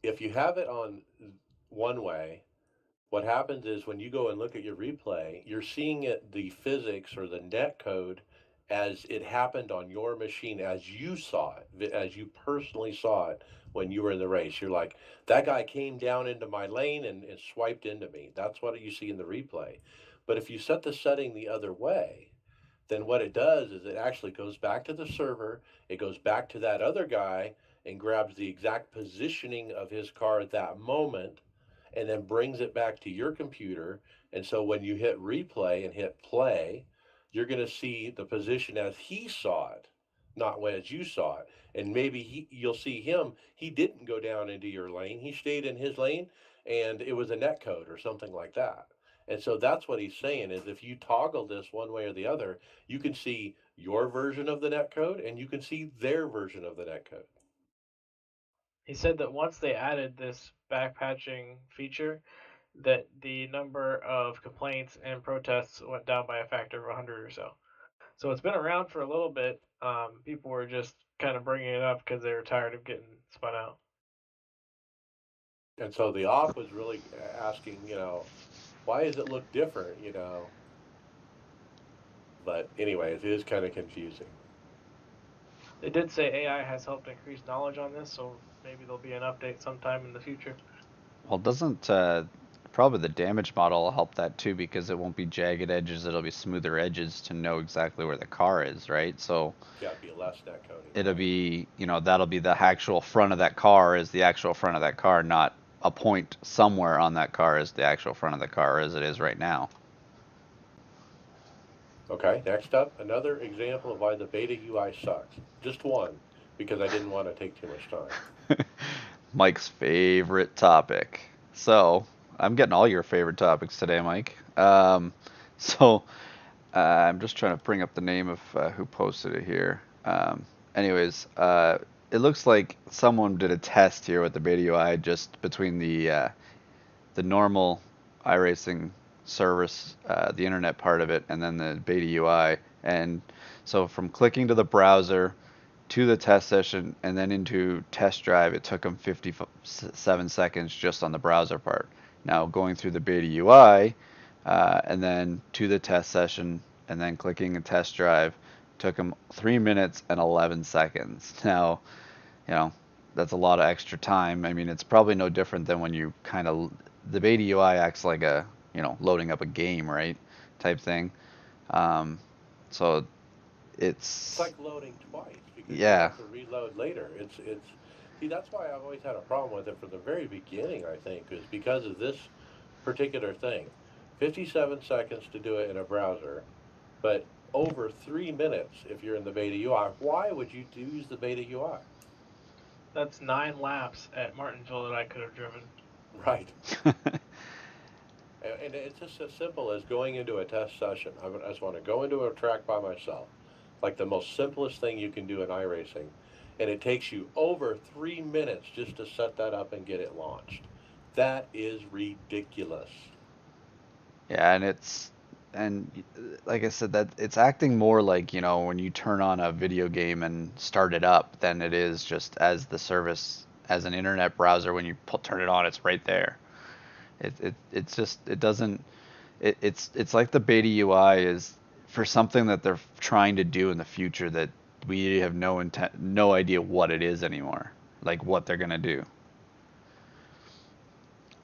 if you have it on one way, what happens is when you go and look at your replay, you're seeing it, the physics or the net code, as it happened on your machine, as you saw it, as you personally saw it when you were in the race. You're like, that guy came down into my lane and swiped into me. That's what you see in the replay. But if you set the setting the other way, then what it does is it actually goes back to the server, it goes back to that other guy and grabs the exact positioning of his car at that moment and then brings it back to your computer. And so when you hit replay and hit play, you're going to see the position as he saw it, not as you saw it. And maybe you'll see him, he didn't go down into your lane, he stayed in his lane, and it was a net code or something like that. And so that's what he's saying is if you toggle this one way or the other, you can see your version of the net code and you can see their version of the net code. He said that once they added this backpatching feature, that the number of complaints and protests went down by a factor of 100 or so. So it's been around for a little bit. People were just kind of bringing it up because they were tired of getting spun out. And so the op was really asking, why does it look different, But anyways, it is kind of confusing. They did say AI has helped increase knowledge on this, so maybe there'll be an update sometime in the future. Well, doesn't probably the damage model will help that too because it won't be jagged edges, it'll be smoother edges to know exactly where the car is, right? So Yeah, it'd be less net coding, it'll right? be, that'll be the actual front of that car is the actual front of that car, not a point somewhere on that car is the actual front of the car as it is right now. Okay, next up, another example of why the beta UI sucks. Just one, because I didn't want to take too much time. Mike's favorite topic. So, I'm getting all your favorite topics today, Mike. So, I'm just trying to bring up the name of who posted it here. Anyways, it looks like someone did a test here with the Beta UI just between the normal iRacing service, the internet part of it, and then the Beta UI. And so from clicking to the browser to the test session and then into test drive, it took them 57 seconds just on the browser part. Now going through the Beta UI and then to the test session and then clicking a test drive took them 3 minutes and 11 seconds. Now, you know, that's a lot of extra time. I mean, it's probably no different than when you kind of the beta UI acts like a loading up a game, right? Type thing. Um, so It's it's like loading twice because you yeah, have to reload later. It's see that's why I've always had a problem with it from the very beginning. I think is because of this particular thing. 57 seconds to do it in a browser, but over 3 minutes if you're in the beta UI. Why would you use the beta UI? That's 9 laps at Martinsville that I could have driven. Right. And it's just as simple as going into a test session. I just want to go into a track by myself. Like the most simplest thing you can do in iRacing. And it takes you over 3 minutes just to set that up and get it launched. That is ridiculous. yeah, and like I said, that it's acting more like when you turn on a video game and start it up than it is just as the service as an internet browser when you turn it on, it's right there. It's just it doesn't it's like the beta UI is for something that they're trying to do in the future that we have no idea what it is anymore, like what they're gonna do.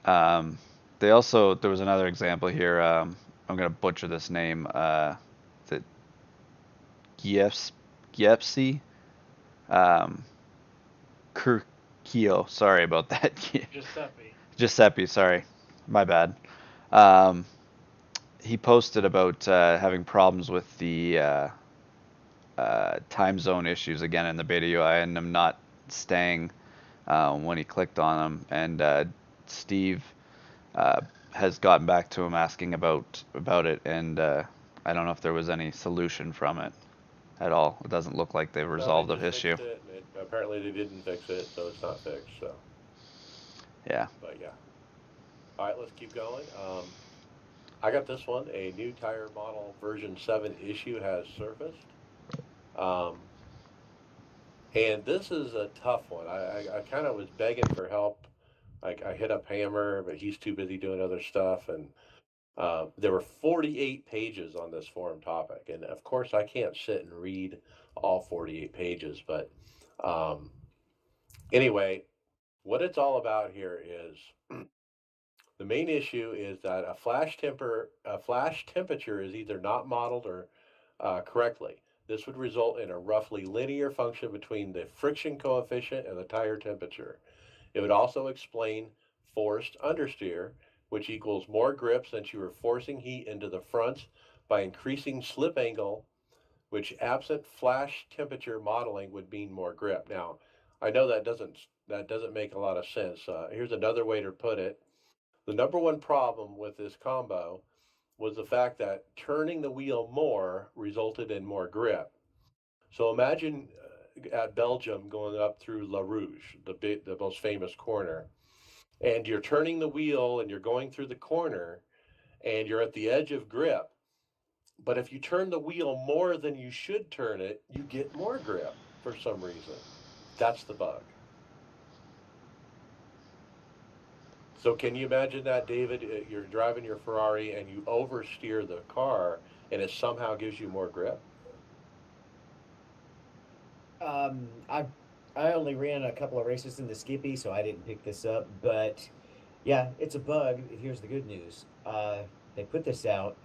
Um, there was another example here. I'm gonna butcher this name. Is it Giepsi? Um, Kurkio. Sorry about that. Giuseppe. Giuseppe. Sorry, my bad. Um, he posted about having problems with the time zone issues again in the beta UI and them not staying when he clicked on them. And Steve uh, has gotten back to him asking about it, and I don't know if there was any solution from it at all. It doesn't look like they've No, they resolved the just issue. fixed it, and apparently they didn't fix it, so it's not fixed. So, Yeah. but yeah. All right, let's keep going. I got this one. A new tire model version 7 issue has surfaced. Um, And this is a tough one. I kind of was begging for help. I hit up Hammer, but he's too busy doing other stuff. And there were 48 pages on this forum topic. And of course, I can't sit and read all 48 pages. But um, anyway, what it's all about here is the main issue is that a flash temperature is either not modeled or correctly. This would result in a roughly linear function between the friction coefficient and the tire temperature. It would also explain forced understeer, which equals more grip since you are forcing heat into the front by increasing slip angle, which absent flash temperature modeling would mean more grip. Now, I know that doesn't make a lot of sense. Here's another way to put it. The number one problem with this combo was the fact that turning the wheel more resulted in more grip. So imagine at Belgium going up through La Rouge, the most famous corner, and you're turning the wheel and you're going through the corner and you're at the edge of grip. But if you turn the wheel more than you should turn it, you get more grip for some reason. That's the bug. So can you imagine that, David? You're driving your Ferrari and you oversteer the car, and it somehow gives you more grip. I only ran a couple of races in the Skippy, so I didn't pick this up. But yeah, it's a bug. Here's the good news. They put this out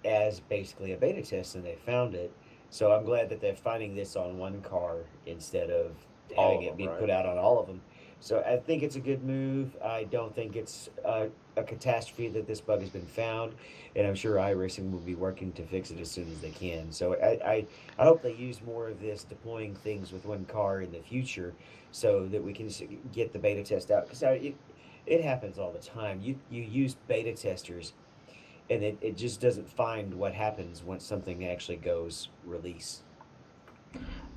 as basically a beta test, and they found it. So I'm glad that they're finding this on one car instead of All having of it them, being right? put out on all of them. So I think it's a good move. I don't think it's a catastrophe that this bug has been found, and I'm sure iRacing will be working to fix it as soon as they can. So I hope they use more of this deploying things with one car in the future, so that we can get the beta test out, because it happens all the time. You use beta testers, and it just doesn't find what happens once something actually goes release.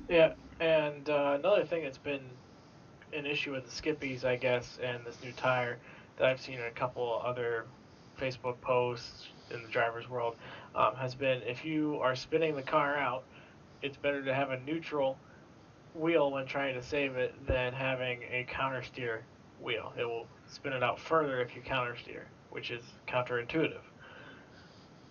Yeah, and another thing that's been an issue with the Skippies, I guess, and this new tire that I've seen in a couple other Facebook posts in the driver's world has been if you are spinning the car out, it's better to have a neutral wheel when trying to save it than having a counter steer wheel. It will spin it out further if you counter steer, which is counterintuitive.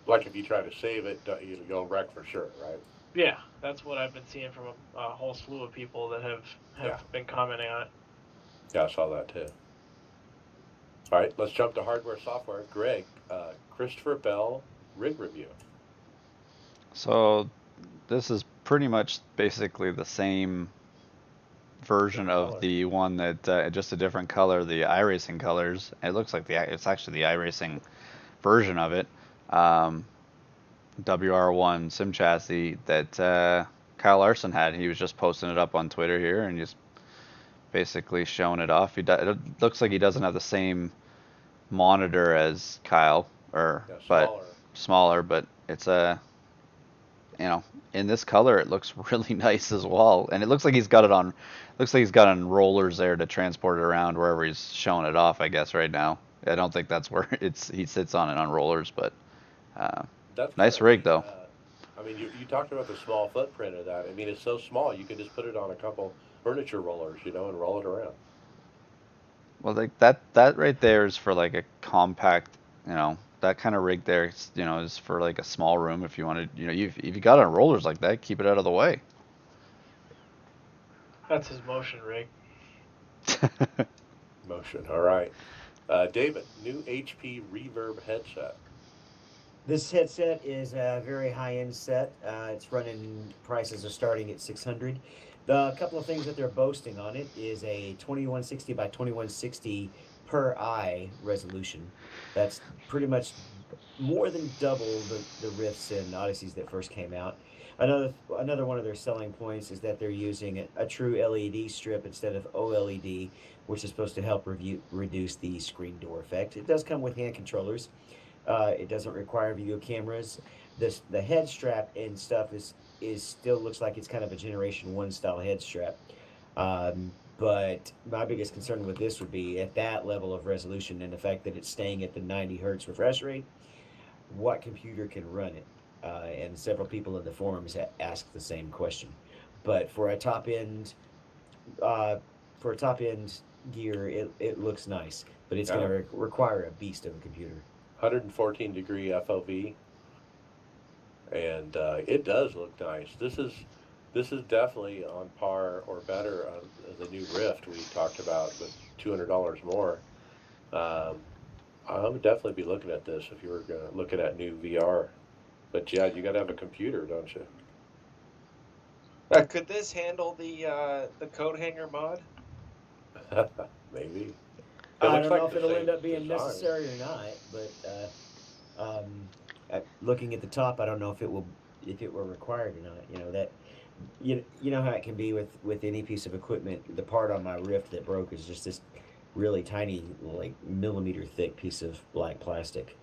Like if you try to save it, you'll wreck for sure, right? Yeah, that's what I've been seeing from a whole slew of people that have Yeah, been commenting on it. yeah, I saw that too. All right, let's jump to hardware software. Greg, Christopher Bell rig review. So this is pretty much basically the same version Different of color. the one that just a different color, the iRacing colors. It looks like it's actually the iRacing version of it. Um, WR1 sim chassis that Kyle Larson had. He was just posting it up on Twitter here and just basically showing it off. It looks like he doesn't have the same monitor as Kyle, Yeah, but smaller. smaller. But it's a you know in this color it looks really nice as well, and it looks like he's got it on. Looks like he's got on rollers there to transport it around wherever he's showing it off. I guess right now. I don't think that's where he sits on it on rollers, but uh, That's kind nice of rig neat. though. I mean, you talked about the small footprint of that. I mean, it's so small you can just put it on a couple furniture rollers, and roll it around. Well, like that right there is for like a compact, that kind of rig there, is for like a small room if you wanted, if you got it on rollers like that, keep it out of the way. That's his motion rig. Motion. All right. David, new HP Reverb headset. This headset is a very high end set. It's running prices are starting at 600. The couple of things that they're boasting on it is a 2160 by 2160 per eye resolution. That's pretty much more than double the Rifts and Odysseys that first came out. Another one of their selling points is that they're using a true LED strip instead of OLED, which is supposed to help reduce the screen door effect. It does come with hand controllers. It doesn't require video cameras. The head strap and stuff is still looks like it's kind of a Generation One style head strap. But my biggest concern with this would be at that level of resolution and the fact that it's staying at the 90 hertz refresh rate. What computer can run it? And several people in the forums asked the same question. But uh, for a top end gear, it looks nice, but it's going Yeah. to require a beast of a computer. 114-degree FOV, and it does look nice. This is definitely on par or better on the new Rift we talked about with $200 more. Um, I would definitely be looking at this if you were looking at new VR. But yeah, you got to have a computer, don't you? Could this handle the coat hanger mod? Maybe. It I looks don't know like if the it'll same end up being design. necessary or not, but looking at the top, I don't know if it were required or not. You know how it can be with any piece of equipment. The part on my Rift that broke is just this really tiny, like millimeter thick piece of black plastic,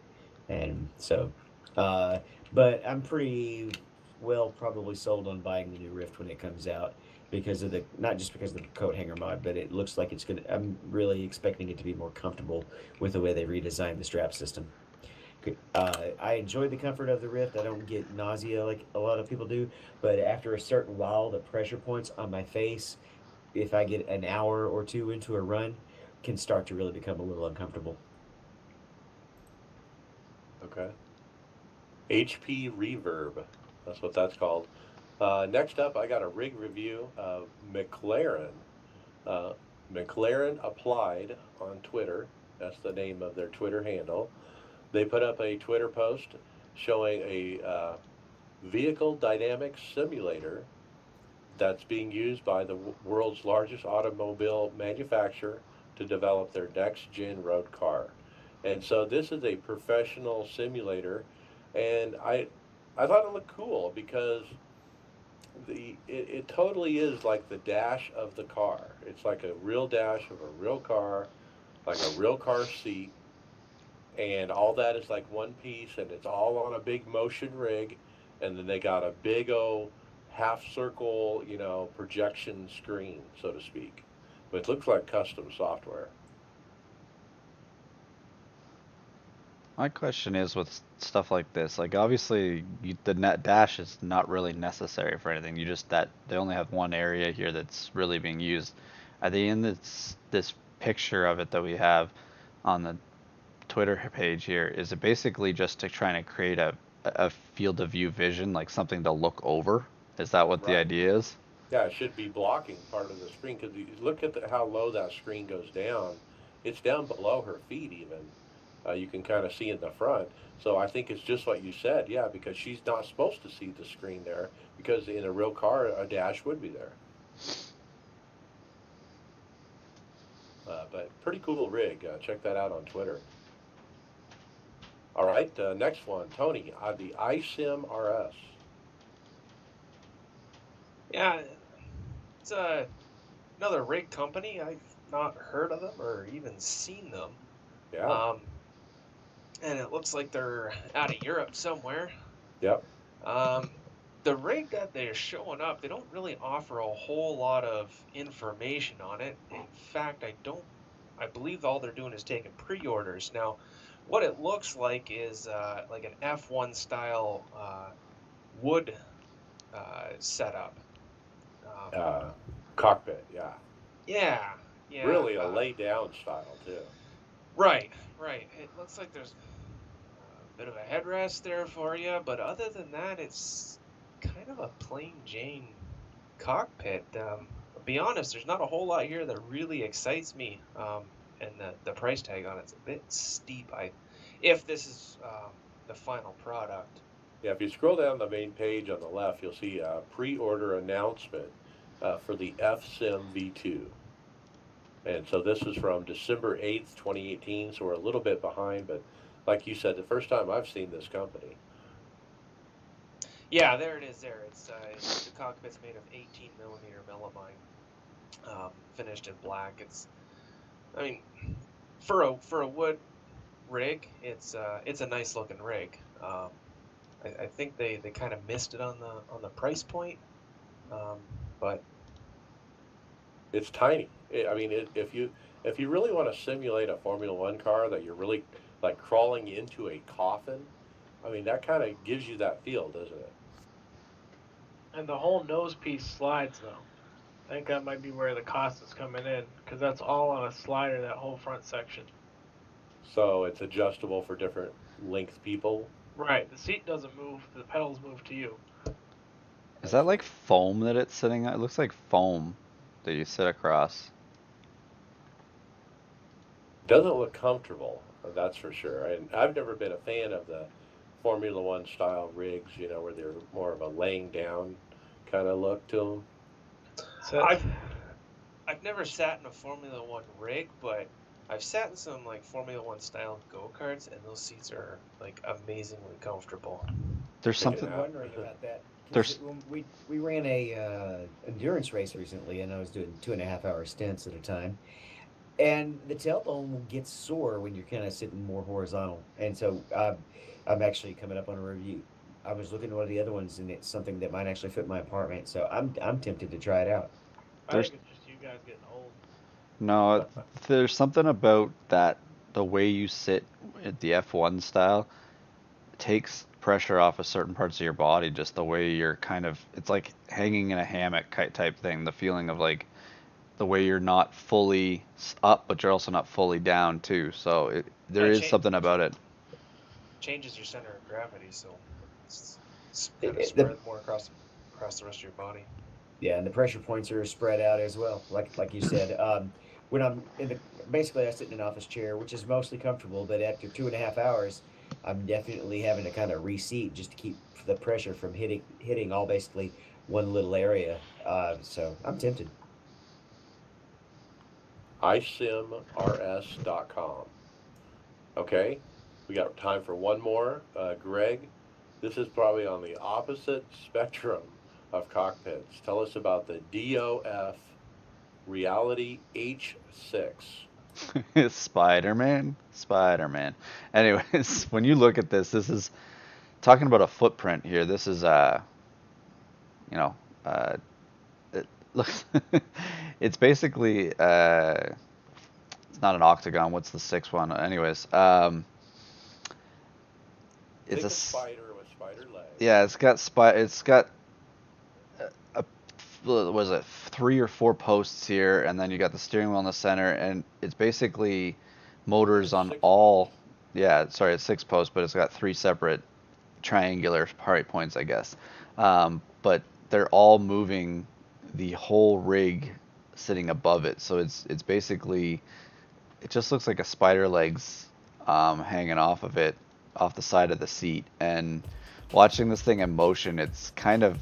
and so, uh, but I'm pretty well probably sold on buying the new Rift when it comes out because of the not just because of the coat hanger mod, but it looks like it's gonna. I'm really expecting it to be more comfortable with the way they redesigned the strap system. I enjoy the comfort of the Rift. I don't get nausea like a lot of people do, but after a certain while, the pressure points on my face, if I get an hour or two into a run, can start to really become a little uncomfortable. Okay. HP Reverb. That's what that's called. Next up, I got a rig review of McLaren. Uh, McLaren Applied on Twitter. That's the name of their Twitter handle. They put up a Twitter post showing a vehicle dynamics simulator that's being used by the world's largest automobile manufacturer to develop their next gen road car. And so this is a professional simulator, and I thought it looked cool because it totally is like the dash of the car. It's like a real dash of a real car, like a real car seat, and all that is like one piece, and it's all on a big motion rig, and then they got a big old half circle, projection screen, so to speak. But it looks like custom software. My question is with stuff like this, like obviously the net dash is not really necessary for anything. You just that they only have one area here that's really being used. At the end, this picture of it that we have on the Twitter page here, is it basically just to trying to create a field of view vision, like something to look over? Is that what the Right. idea is? Yeah, it should be blocking part of the screen because you look at how low that screen goes down. It's down below her feet, even. You can kind of see in the front. So I think it's just what you said, yeah, because she's not supposed to see the screen there because in a real car, a dash would be there. But pretty cool rig. Check that out on Twitter. All right, next one, Tony, the iSim RS. Yeah, it's another rig company. I've not heard of them or even seen them. Yeah, Um, and it looks like they're out of Europe somewhere. yep. Um, the rig that they're showing up, they don't really offer a whole lot of information on it. In fact, I believe all they're doing is taking pre-orders. Now, what it looks like is like an F1 style wood setup. Um, Uh, Cockpit, yeah. yeah, yeah, Really a lay down style, too. right, right. It looks like there's a bit of a headrest there for you, but other than that, it's kind of a plain Jane cockpit. I'll be honest, there's not a whole lot here that really excites me. And the price tag on it's a bit steep. If this is the final product. Yeah, if you scroll down the main page on the left, you'll see a pre-order announcement for the FSIM V2. And so this is from December 8th, 2018, so we're a little bit behind, but like you said, the first time I've seen this company. Yeah, there it is. There, it's the cockpit's made of 18 millimeter melamine, finished in black. I mean, for a wood rig, it's a nice looking rig. I think they kind of missed it on the price point, but It's tiny. I mean, if you really want to simulate a Formula One car that you're really like crawling into a coffin, I mean that kind of gives you that feel, doesn't it? And the whole nose piece slides though. I think that might be where the cost is coming in because that's all on a slider. That whole front section. So it's adjustable for different length people. Right. The seat doesn't move. The pedals move to you. Is I that like see. foam that it's sitting on? It looks like foam that you sit across. Doesn't look comfortable, that's for sure. And I've never been a fan of the Formula One style rigs, where they're more of a laying down kind of look to them. So I've I've never sat in a Formula One rig, but I've sat in some like Formula One style go karts, and those seats are like amazingly comfortable. There's Check I've it something. been out. wondering about that because There's when we ran a endurance race recently, and I was doing 2.5 hour stints at a time, and the tailbone gets sore when you're kind of sitting more horizontal, and so I'm actually coming up on a review. I was looking at one of the other ones, and it's something that might actually fit my apartment, so I'm tempted to try it out. I there's think it's just you guys getting old. no, there's something about that the way you sit at the F1 style takes pressure off of certain parts of your body, just the way you're kind of, it's like hanging in a hammock type thing, the feeling of like the way you're not fully up but you're also not fully down too, so Yeah, there is something about it. changes your center of gravity, so it's kind of It- the spread more across. across the rest of your body. Yeah, and the pressure points are spread out as well, like you said. When I'm in the basically I sit in an office chair, which is mostly comfortable, but after 2.5 hours, I'm definitely having to kind of reseat just to keep the pressure from hitting all basically one little area. So I'm tempted. isimrs.com. Okay, we got time for one more. Greg, this is probably on the opposite spectrum of cockpits. Tell us about the DOF Reality H6. Spider-Man, Spider-Man. Anyways, when you look at this is talking about a footprint here. This is you know, uh, it looks. It's basically it's not an octagon. What's the sixth one? Anyways, it's Think a spider with spider legs. yeah. It's got a was it 3 or 4 posts here, and then you got the steering wheel in the center, and it's basically motors It's on six all. posts. Yeah, sorry, it's 6 posts, but it's got 3 separate triangular part points, I guess. But they're all moving the whole rig sitting above it, so it's basically it just looks like a spider legs hanging off of it, off the side of the seat. And watching this thing in motion, it's kind of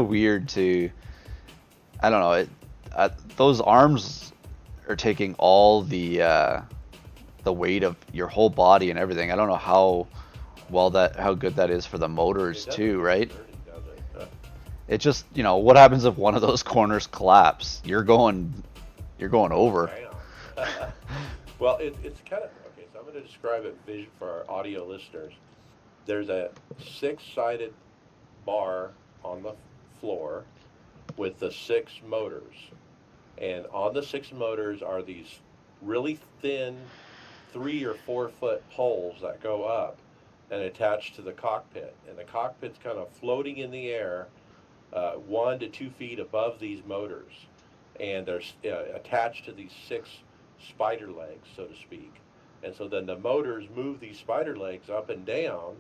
weird to I don't know. Those arms are taking all the weight of your whole body and everything. I don't know how good that is for the motors It doesn't too, look right? sturdy, does it? It just, what happens if one of those corners collapse? You're going over. Bam. Well, it's kind of okay. So I'm going to describe it for our audio listeners. There's a six-sided bar on the floor with the six motors, and on the six motors are these really thin 3 or 4 foot poles that go up and attach to the cockpit, and the cockpit's kind of floating in the air 1 to 2 feet above these motors, and they're attached to these six spider legs, so to speak. And so then the motors move these spider legs up and down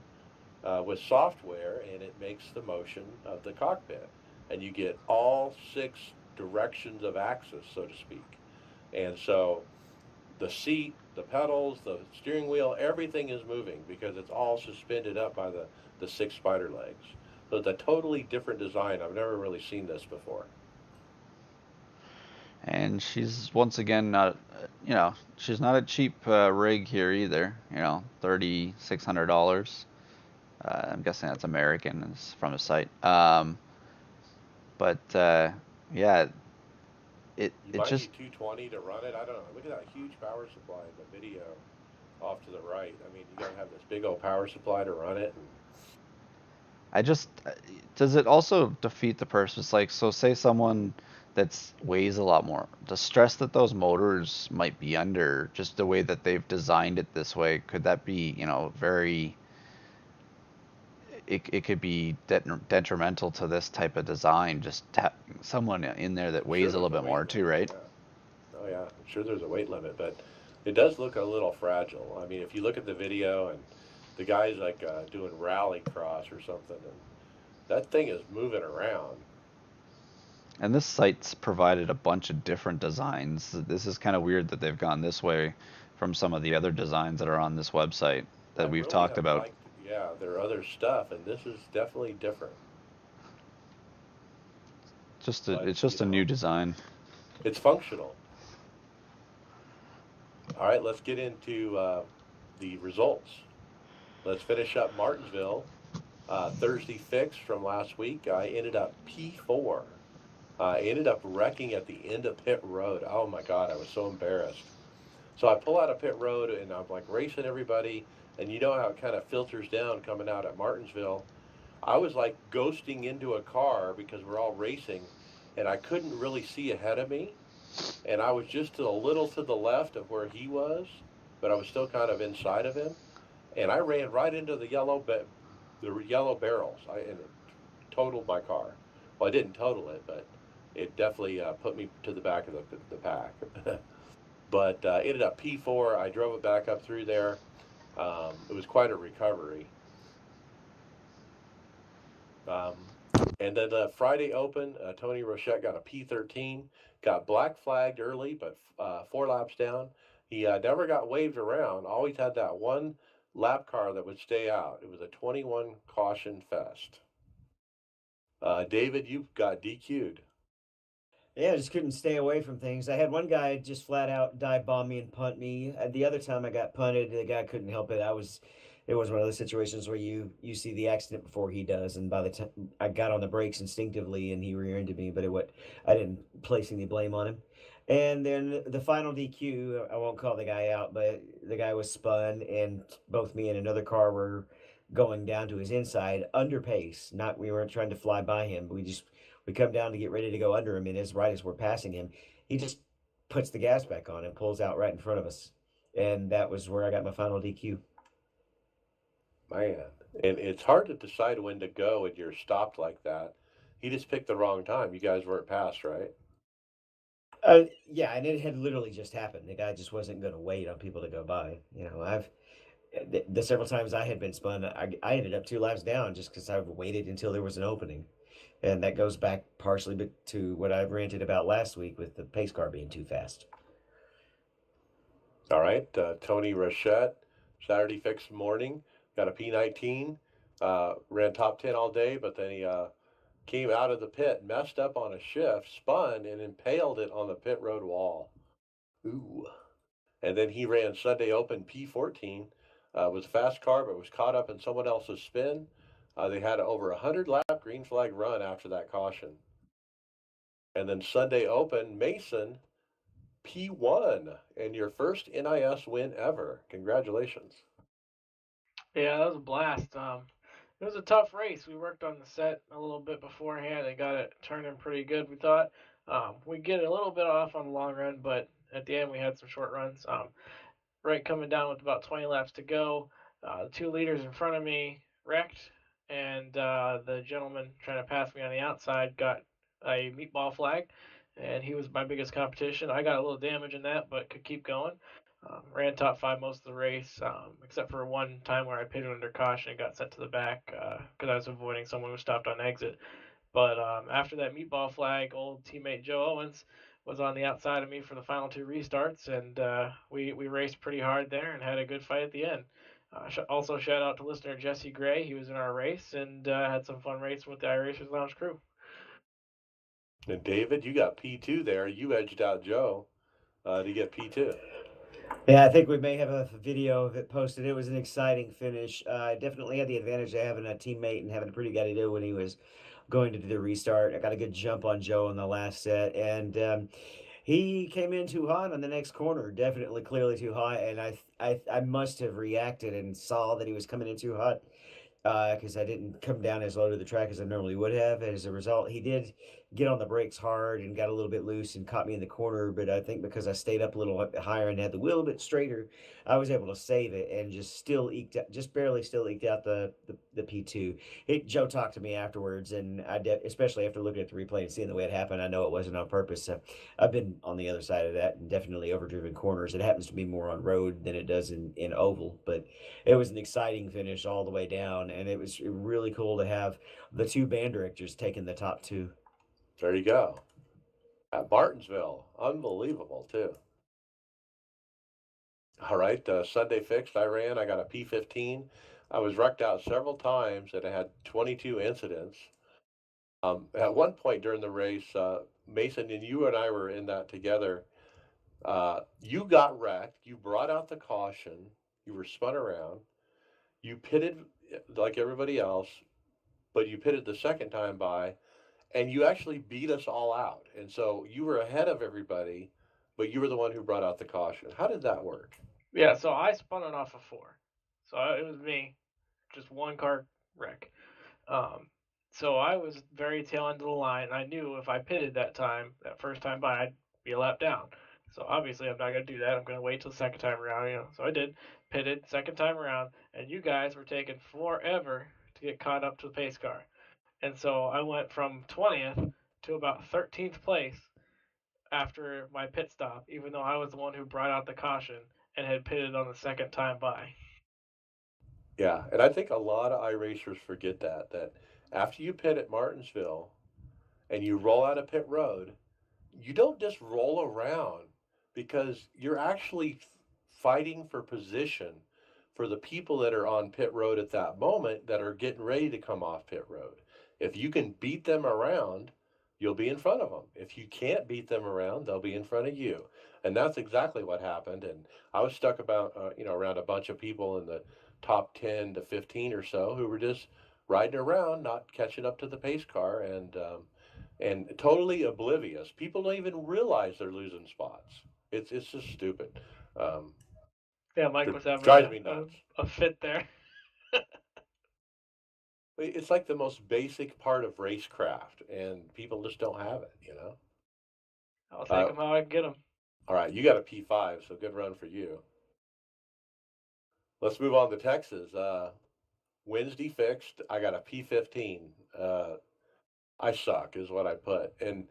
with software, and it makes the motion of the cockpit. And you get all six directions of axis, so to speak. And so the seat, the pedals, the steering wheel, everything is moving because it's all suspended up by the six spider legs. So it's a totally different design. I've never really seen this before. And she's once again not, she's not a cheap rig here either. $3,600. I'm guessing that's American. It's from the site. But yeah, You it might just need 220 to run it. I don't know. Look at that huge power supply in the video off to the right. I mean, you got to have this big old power supply to run it. I just does it also defeat the purpose? Like, so say someone that's weighs a lot more. The stress that those motors might be under, just the way that they've designed it this way, could that be, very it could be detrimental to this type of design, just someone in there that I'm sure weighs a there's little a bit more weight too, limit. right? Yeah. Oh yeah. I'm sure there's a weight limit, but it does look a little fragile. I mean, if you look at the video and the guy's like doing rally cross or something, and that thing is moving around. And this site's provided a bunch of different designs. This is kind of weird that they've gone this way from some of the other designs that are on this website I that we've really talked have about. liked, yeah, their other stuff, and this is definitely different. But It's just a new design. it's functional. All right, let's get into the results. Let's finish up Martinsville. Thursday fix from last week. I ended up P4. I ended up wrecking at the end of pit road. Oh my God, I was so embarrassed. So I pull out of pit road and I'm like racing everybody. And you know how it kind of filters down coming out at Martinsville. I was like ghosting into a car because we're all racing and I couldn't really see ahead of me. And I was just a little to the left of where he was, but I was still kind of inside of him. And I ran right into the yellow barrels. And it totaled my car. Well, I didn't total it, but it definitely put me to the back of the pack. But ended up P4. I drove it back up through there. It was quite a recovery. Um, And then the Friday Open, Tony Rochette got a P13, got black flagged early, but 4 laps down. He never got waved around, always had that one lap car that would stay out. It was a 21 caution fest. David, you got DQ'd. Yeah, I just couldn't stay away from things. I had one guy just flat out dive bomb me and punt me. The other time I got punted, the guy couldn't help it. It was one of those situations where you see the accident before he does, and by the time I got on the brakes instinctively, and he rear-ended me, but I didn't place any blame on him. And then the final DQ, I won't call the guy out, but the guy was spun, and both me and another car were going down to his inside under pace. Not we weren't trying to fly by him, but we come down to get ready to go under him, and as we're passing him, he just puts the gas back on and pulls out right in front of us. And that was where I got my final DQ. Man, and it's hard to decide when to go when you're stopped like that. He just picked the wrong time. You guys weren't passed, right? Yeah, and it had literally just happened. The guy just wasn't going to wait on people to go by. I've the several times I had been spun, I ended up 2 laps down just because I waited until there was an opening. And that goes back partially to what I ranted about last week with the pace car being too fast. All right, Tony Rochette, Saturday fix morning, got a P19, ran top 10 all day, but then he came out of the pit, messed up on a shift, spun, and impaled it on the pit road wall. Ooh. And then he ran Sunday Open P14. Was a fast car, but was caught up in someone else's spin. They had over a 100-lap green flag run after that caution. And then Sunday Open, Mason, P1, and your first NIS win ever. Congratulations. Yeah, that was a blast. It was a tough race. We worked on the set a little bit beforehand and got it turning pretty good. We thought we get a little bit off on the long run, but at the end we had some short runs. Right coming down with about 20 laps to go, the two leaders in front of me wrecked, and the gentleman trying to pass me on the outside got a meatball flag, and he was my biggest competition. I got a little damage in that, but could keep going. Ran top five most of the race, except for one time where I pitted under caution and got sent to the back because I was avoiding someone who stopped on exit. But after that meatball flag, old teammate Joe Owens was on the outside of me for the final two restarts, and we raced pretty hard there and had a good fight at the end. Also, shout out to listener Jesse Gray. He was in our race and had some fun racing with the iRacers Lounge crew. And David, you got P2 there. You edged out Joe to get P2. Yeah, I think we may have a video of it posted. It was an exciting finish. I definitely had the advantage of having a teammate and having a pretty good idea when he was going to do the restart. I got a good jump on Joe in the last set, and he came in too hot on the next corner. Definitely, clearly too hot, and I must have reacted and saw that he was coming in too hot because I didn't come down as low to the track as I normally would have. As a result, he did get on the brakes hard and got a little bit loose and caught me in the corner. But I think because I stayed up a little higher and had the wheel a bit straighter, I was able to save it and just still eked out, just barely still eked out the P2. Joe talked to me afterwards, and especially after looking at the replay and seeing the way it happened, I know it wasn't on purpose. So I've been on the other side of that and definitely overdriven corners. It happens to be more on road than it does in oval, but it was an exciting finish all the way down, and it was really cool to have the two band directors taking the top two. There you go. At Martinsville. Unbelievable, too. All right, Sunday fixed. I ran. I got a P15. I was wrecked out several times, and I had 22 incidents. At one point during the race, Mason and you and I were in that together. You got wrecked. You brought out the caution. You were spun around. You pitted like everybody else, but you pitted the second time by, and you actually beat us all out. And so you were ahead of everybody, but you were the one who brought out the caution. How did that work? Yeah, so I spun it off of four, so it was me, just one car wreck. Um, so I was very tail end of the line. I knew if I pitted that first time by, I'd be a lap down. So obviously I'm not gonna do that. I'm gonna wait till the second time around. So I did, pitted second time around, and you guys were taking forever to get caught up to the pace car. And so I went from 20th to about 13th place after my pit stop, even though I was the one who brought out the caution and had pitted on the second time by. Yeah, and I think a lot of iRacers forget that After you pit at Martinsville and you roll out of pit road, you don't just roll around because you're actually fighting for position for the people that are on pit road at that moment that are getting ready to come off pit road. If you can beat them around, you'll be in front of them. If you can't beat them around, they'll be in front of you. And that's exactly what happened. And I was stuck about, around a bunch of people in the top 10 to 15 or so who were just riding around, not catching up to the pace car. And totally oblivious. People don't even realize they're losing spots. It's just stupid. Um, Yeah, Mike was having Drives me nuts. a fit there. It's like the most basic part of racecraft, and people just don't have it. I'll take Uh, him how I can get him. all right, you got a P5, so good run for you. Let's move on to Texas. Wednesday fixed. I got a P15. I suck, is what I put. And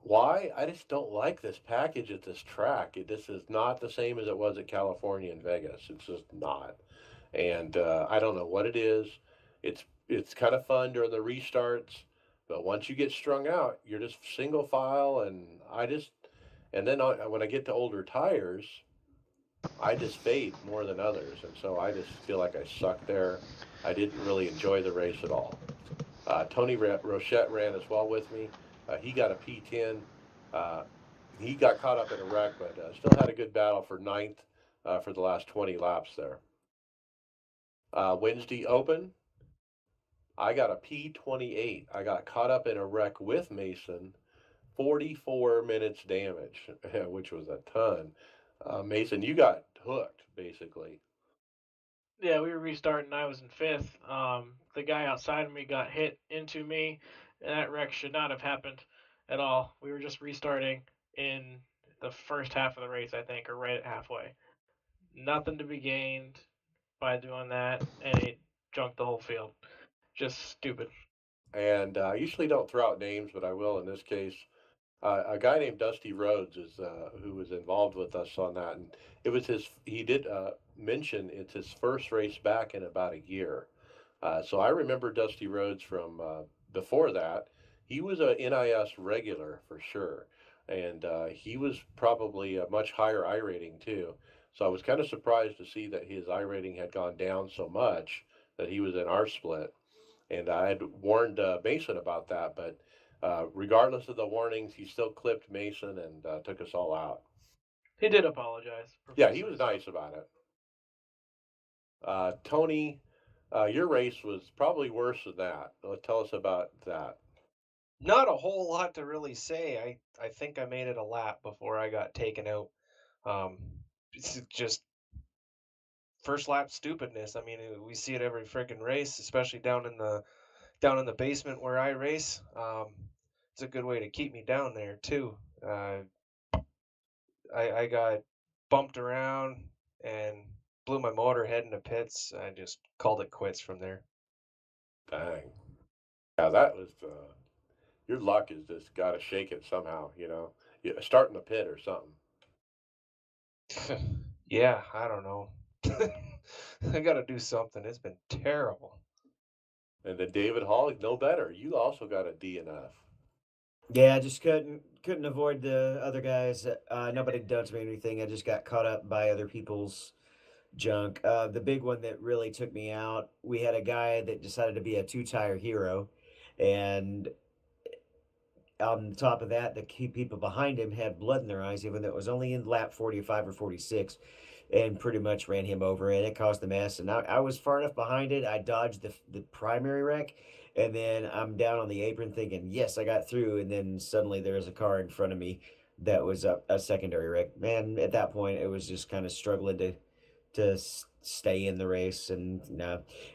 why? I just don't like this package at this track. This is not the same as it was at California and Vegas. It's just not. And I don't know what it is. It's kind of fun during the restarts, but once you get strung out, you're just single file. And then when I get to older tires, I just fade more than others, and so I just feel like I suck there. I didn't really enjoy the race at all. Tony Rochette ran as well with me. He got a P10. Uh, he got caught up in a wreck, but still had a good battle for ninth for the last 20 laps there. Wednesday Open, I got a P28. I got caught up in a wreck with Mason, 44 minutes damage, which was a ton. Mason, you got hooked basically. Yeah, we were restarting. I was in fifth. The guy outside of me got hit into me, and that wreck should not have happened at all. We were just restarting in the first half of the race, I think, or right at halfway. Nothing to be gained by doing that, and it junked the whole field. Just stupid. And I usually don't throw out names, but I will in this case. A guy named Dusty Rhodes is who was involved with us on that, and it was his. He did mention it's his first race back in about a year. So I remember Dusty Rhodes from before that. He was a NIS regular for sure, and he was probably a much higher I rating too. So I was kind of surprised to see that his I rating had gone down so much that he was in our split. And I had warned Mason about that, but regardless of the warnings, he still clipped Mason and took us all out. He did apologize Yeah, he profusely. was nice about it. Tony, your race was probably worse than that. Tell us about that. Not a whole lot to really say. I think I made it a lap before I got taken out. Um, it's just first lap stupidness. I mean, we see it every freaking race, especially down in the basement where I race. It's a good way to keep me down there too. I got bumped around and blew my motor heading to pits. I just called it quits from there. Dang. Yeah, that was your luck is just got to shake it somehow. Yeah, start in the pit or something. Yeah, I don't know. I got to do something. It's been terrible. And then David Hall, no better. You also got a DNF. Yeah, I just couldn't avoid the other guys. Nobody done me anything. I just got caught up by other people's junk. The big one that really took me out, we had a guy that decided to be a two-tire hero, and on top of that, the key people behind him had blood in their eyes, even though it was only in lap 45 or 46, and pretty much ran him over, and it caused a mess. And I was far enough behind it. I dodged the primary wreck, and then I'm down on the apron thinking, yes, I got through. And then suddenly there was a car in front of me that was a secondary wreck. Man, at that point, it was just kind of struggling to stay in the race. And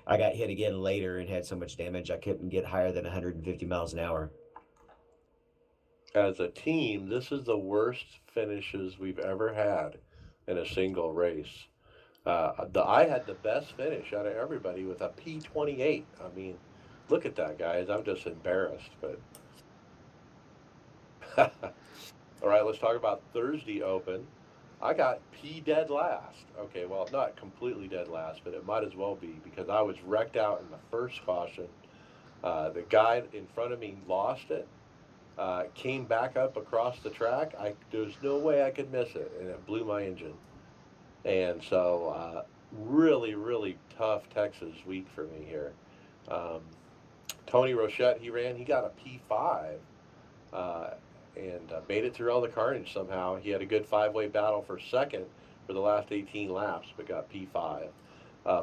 I got hit again later and had so much damage I couldn't get higher than 150 miles an hour. As a team, this is the worst finishes we've ever had in a single race. I had the best finish out of everybody with a P28. I mean, look at that, guys. I'm just embarrassed. But all right, let's talk about Thursday Open. I got P dead last. Okay, well, not completely dead last, but it might as well be because I was wrecked out in the first caution. The guy in front of me lost it, came back up across the track. There's no way I could miss it, and it blew my engine. And so, really, really tough Texas week for me here. Um, Tony Rochette, he got a P5, uh, and made it through all the carnage somehow. He had a good five-way battle for second for the last 18 laps, but got P5.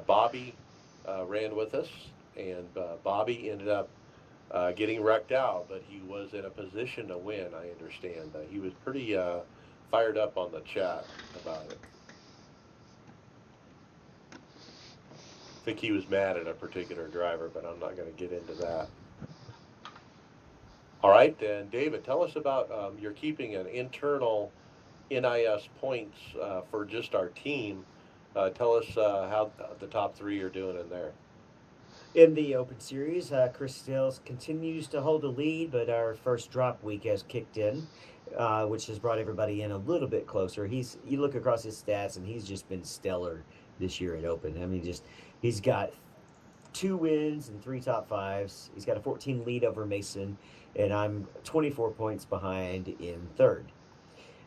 Bobby ran with us, and Bobby ended up getting wrecked out, but he was in a position to win, I understand. He was pretty fired up on the chat about it. I think he was mad at a particular driver, but I'm not going to get into that. All right, then, David, tell us about you're keeping an internal NIS points for just our team. Tell us how the top three are doing in there. In the Open Series, Chris Stills continues to hold the lead, but our first drop week has kicked in, which has brought everybody in a little bit closer. You look across his stats, and he's just been stellar this year at Open. I mean, he's got 2 wins and 3 top fives. He's got a 14 lead over Mason, and I'm 24 points behind in third.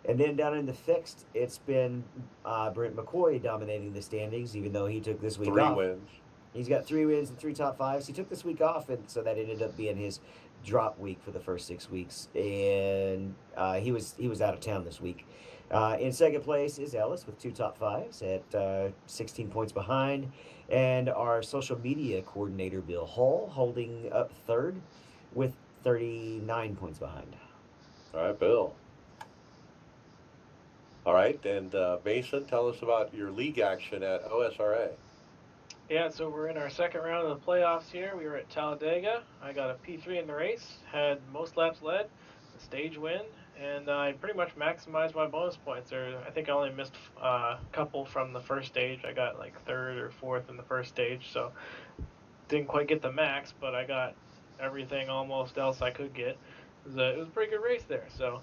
And then down in the fixed, it's been Brent McCoy dominating the standings, even though he took this week off. 3 wins. He's got 3 wins and 3 top fives. He took this week off, and so that ended up being his drop week for the first 6 weeks. And he was out of town this week. In second place is Ellis with 2 top fives at 16 points behind, and our social media coordinator Bill Hall holding up third with 39 points behind. All right, Bill. All right, and Mason, tell us about your league action at OSRA. Yeah, so we're in our second round of the playoffs here. We were at Talladega. I got a P3 in the race, had most laps led, a stage win, and I pretty much maximized my bonus points. I think I only missed a couple from the first stage. I got like third or fourth in the first stage, so didn't quite get the max, but I got everything almost else I could get. It was a pretty good race there, so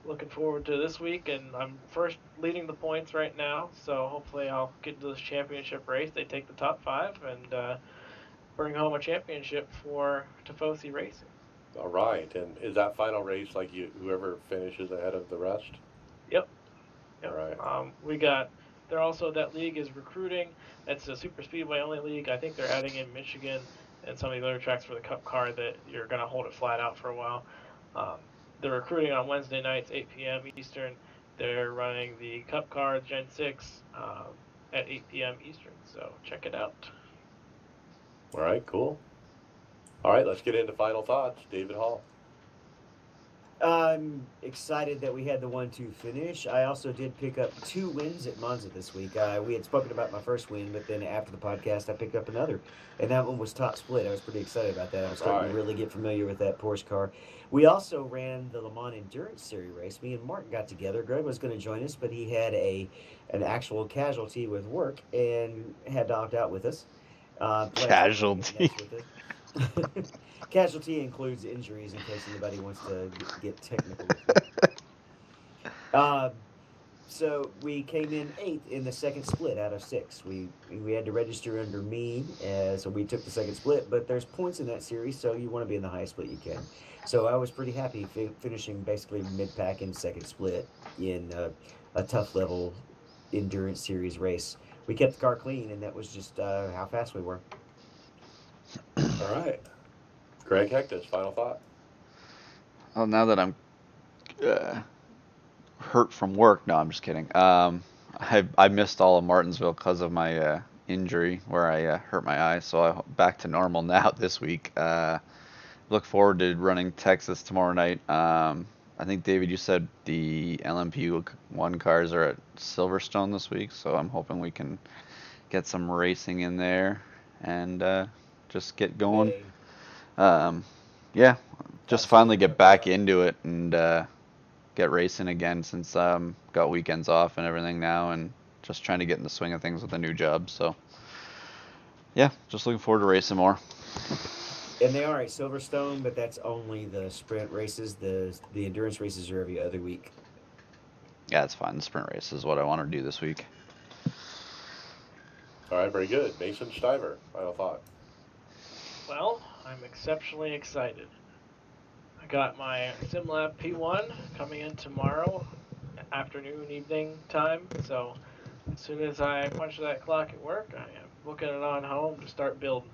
looking forward to this week, and I'm first leading the points right now, so hopefully I'll get into this championship race. They take the top 5 and bring home a championship for Tifosi Racing. All right, and is that final race like whoever finishes ahead of the rest? Yep. All right. That league is recruiting. It's a super speedway only league. I think they're adding in Michigan and some of the other tracks for the Cup car that you're going to hold it flat out for a while. They're recruiting on Wednesday nights, 8 p.m. Eastern. They're running the Cup car Gen 6 at 8 p.m. Eastern, so check it out. All right, cool. All right, let's get into final thoughts. David Hall. I'm excited that we had the 1-2 finish. I also did pick up 2 wins at Monza this week. We had spoken about my first win, but then after the podcast, I picked up another, and that one was top split. I was pretty excited about that. I was starting to really get familiar with that Porsche car. We also ran the Le Mans Endurance Series race. Me and Mark got together. Greg was going to join us, but he had an actual casualty with work and had to opt out with us. Casualty. Casualty includes injuries in case anybody wants to get technical. So we came in 8th in the second split out of 6. We had to register under me, so we took the second split. But there's points in that series, so you want to be in the highest split you can. So I was pretty happy finishing basically mid-pack in second split in a tough level endurance series race. We kept the car clean, and that was just how fast we were. All right. Greg Hectus, final thought. Well, now that I'm hurt from work, no, I'm just kidding. I missed all of Martinsville because of my injury where I hurt my eye, so I'm back to normal now this week. Look forward to running Texas tomorrow night. I think, David, you said the LMP1 cars are at Silverstone this week, so I'm hoping we can get some racing in there and just get going. Yeah, just finally get back into it and get racing again since got weekends off and everything now, and just trying to get in the swing of things with a new job. So yeah, just looking forward to racing more. And they are at Silverstone, but that's only the sprint races. The endurance races are every other week. Yeah, it's fine. The sprint race is what I want to do this week. All right, very good. Mason Stiver, final thought. Well, I'm exceptionally excited. I got my SimLab P1 coming in tomorrow, afternoon, evening time. So as soon as I punch that clock at work, I am booking it on home to start building.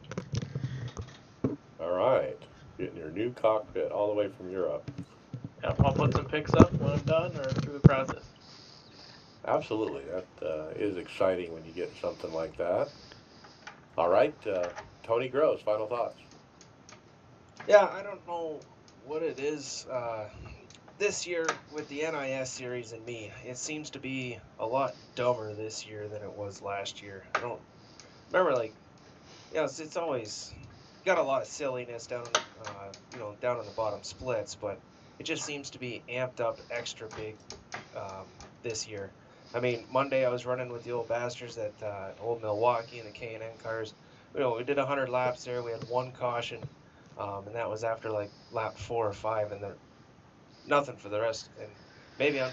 All right. Getting your new cockpit all the way from Europe. Yep, I'll put some pics up when I'm done or through the process. Absolutely. That is exciting when you get something like that. All right. Tony Gross, final thoughts. Yeah, I don't know what it is this year with the NIS series and me. It seems to be a lot dumber this year than it was last year. I don't remember, like, yeah, it's always got a lot of silliness down down in the bottom splits, but it just seems to be amped up extra big this year. I mean, Monday I was running with the old bastards at Old Milwaukee and the K&N cars. We did 100 laps there. We had one caution, and that was after like lap 4 or 5, and then nothing for the rest. And maybe I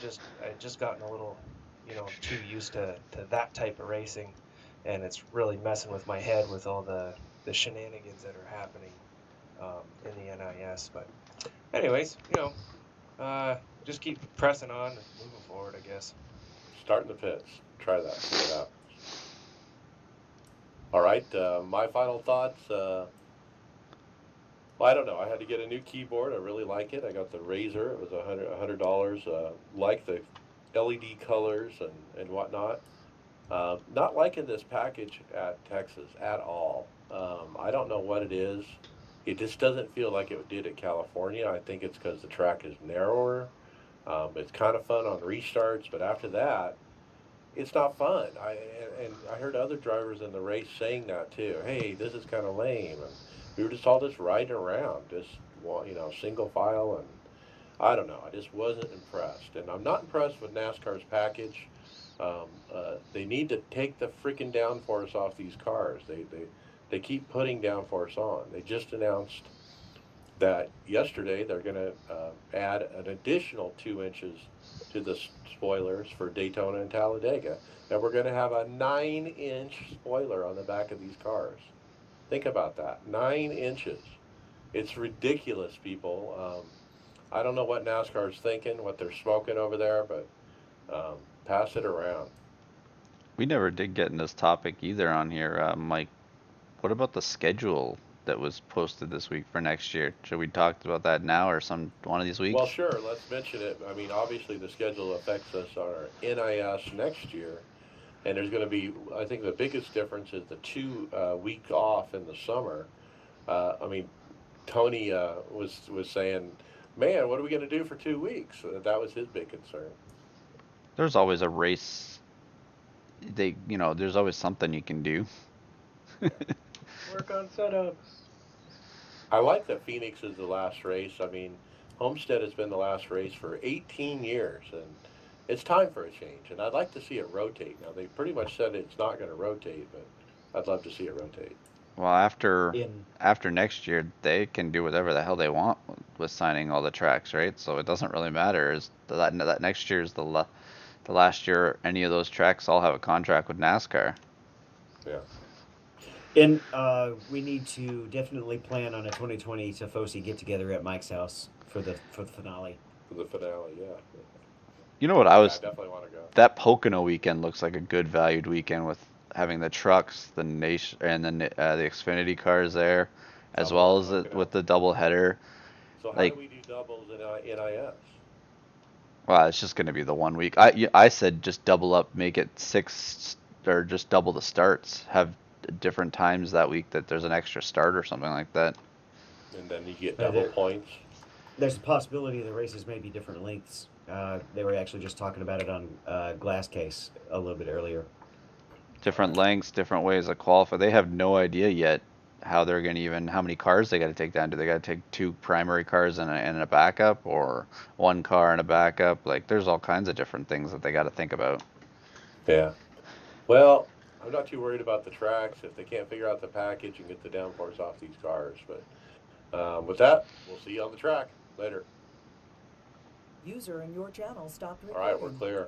just gotten a little, too used to that type of racing, and it's really messing with my head with all the shenanigans that are happening in the NIS. But anyways, just keep pressing on and moving forward, I guess. Start in the pits. Try that. See what happens. All right. My final thoughts. Well, I don't know. I had to get a new keyboard. I really like it. I got the Razer. It was $100. Like the LED colors and whatnot. Not liking this package at Texas at all. I don't know what it is. It just doesn't feel like it did at California. I think it's because the track is narrower. It's kind of fun on restarts, but after that, it's not fun. And I heard other drivers in the race saying that too. Hey, this is kind of lame. And we were just all just riding around, just single file, and I don't know. I just wasn't impressed, and I'm not impressed with NASCAR's package. They need to take the freaking downforce off these cars. They keep putting downforce on. They just announced that yesterday they're going to add an additional 2 inches to the spoilers for Daytona and Talladega. And we're going to have a 9-inch spoiler on the back of these cars. Think about that, 9 inches. It's ridiculous, people. I don't know what NASCAR's thinking, what they're smoking over there, but pass it around. We never did get in this topic either on here, Mike. What about the schedule that was posted this week for next year? Should we talk about that now or some one of these weeks? Well, sure, let's mention it. I mean, obviously the schedule affects us on our NIS next year, and there's going to be, I think the biggest difference is the 2 week off in the summer. I mean, Tony was saying, man, what are we going to do for 2 weeks? That was his big concern. There's always a race. There's always something you can do. Work on setups. I like that Phoenix is the last race. I mean, Homestead has been the last race for 18 years, and it's time for a change. And I'd like to see it rotate. Now, they pretty much said it's not going to rotate, but I'd love to see it rotate. Well, after In after next year, they can do whatever the hell they want with signing all the tracks, right? So it doesn't really matter. Is that next year is the last year any of those tracks all have a contract with NASCAR? Yeah. And we need to definitely plan on a 2020 Tifosi get together at Mike's house for the finale. For the finale, yeah. You know what I Yeah, I was definitely want to go. That Pocono weekend looks like a good valued weekend with having the trucks, the nation, and the Xfinity cars there, as Double well at as Pocono. with the double header. So how Like, do we do doubles in NIS? well, it's just going to be the 1 week. I said just double up, make it 6, or just double the starts. Have different times that week that there's an extra start or something like that. And then you get Uh, double there- points. There's a possibility the races may be different lengths. They were actually just talking about it on Glass Case a little bit earlier. Different lengths, different ways of qualify. They have no idea yet how they're going to how many cars they got to take down. Do they got to take 2 primary cars and a backup, or 1 car and a backup? Like, there's all kinds of different things that they got to think about. Yeah. Well, I'm not too worried about the tracks if they can't figure out the package and get the downforce off these cars. But with that, we'll see you on the track later. User in your channel stopped All recording. right, we're clear.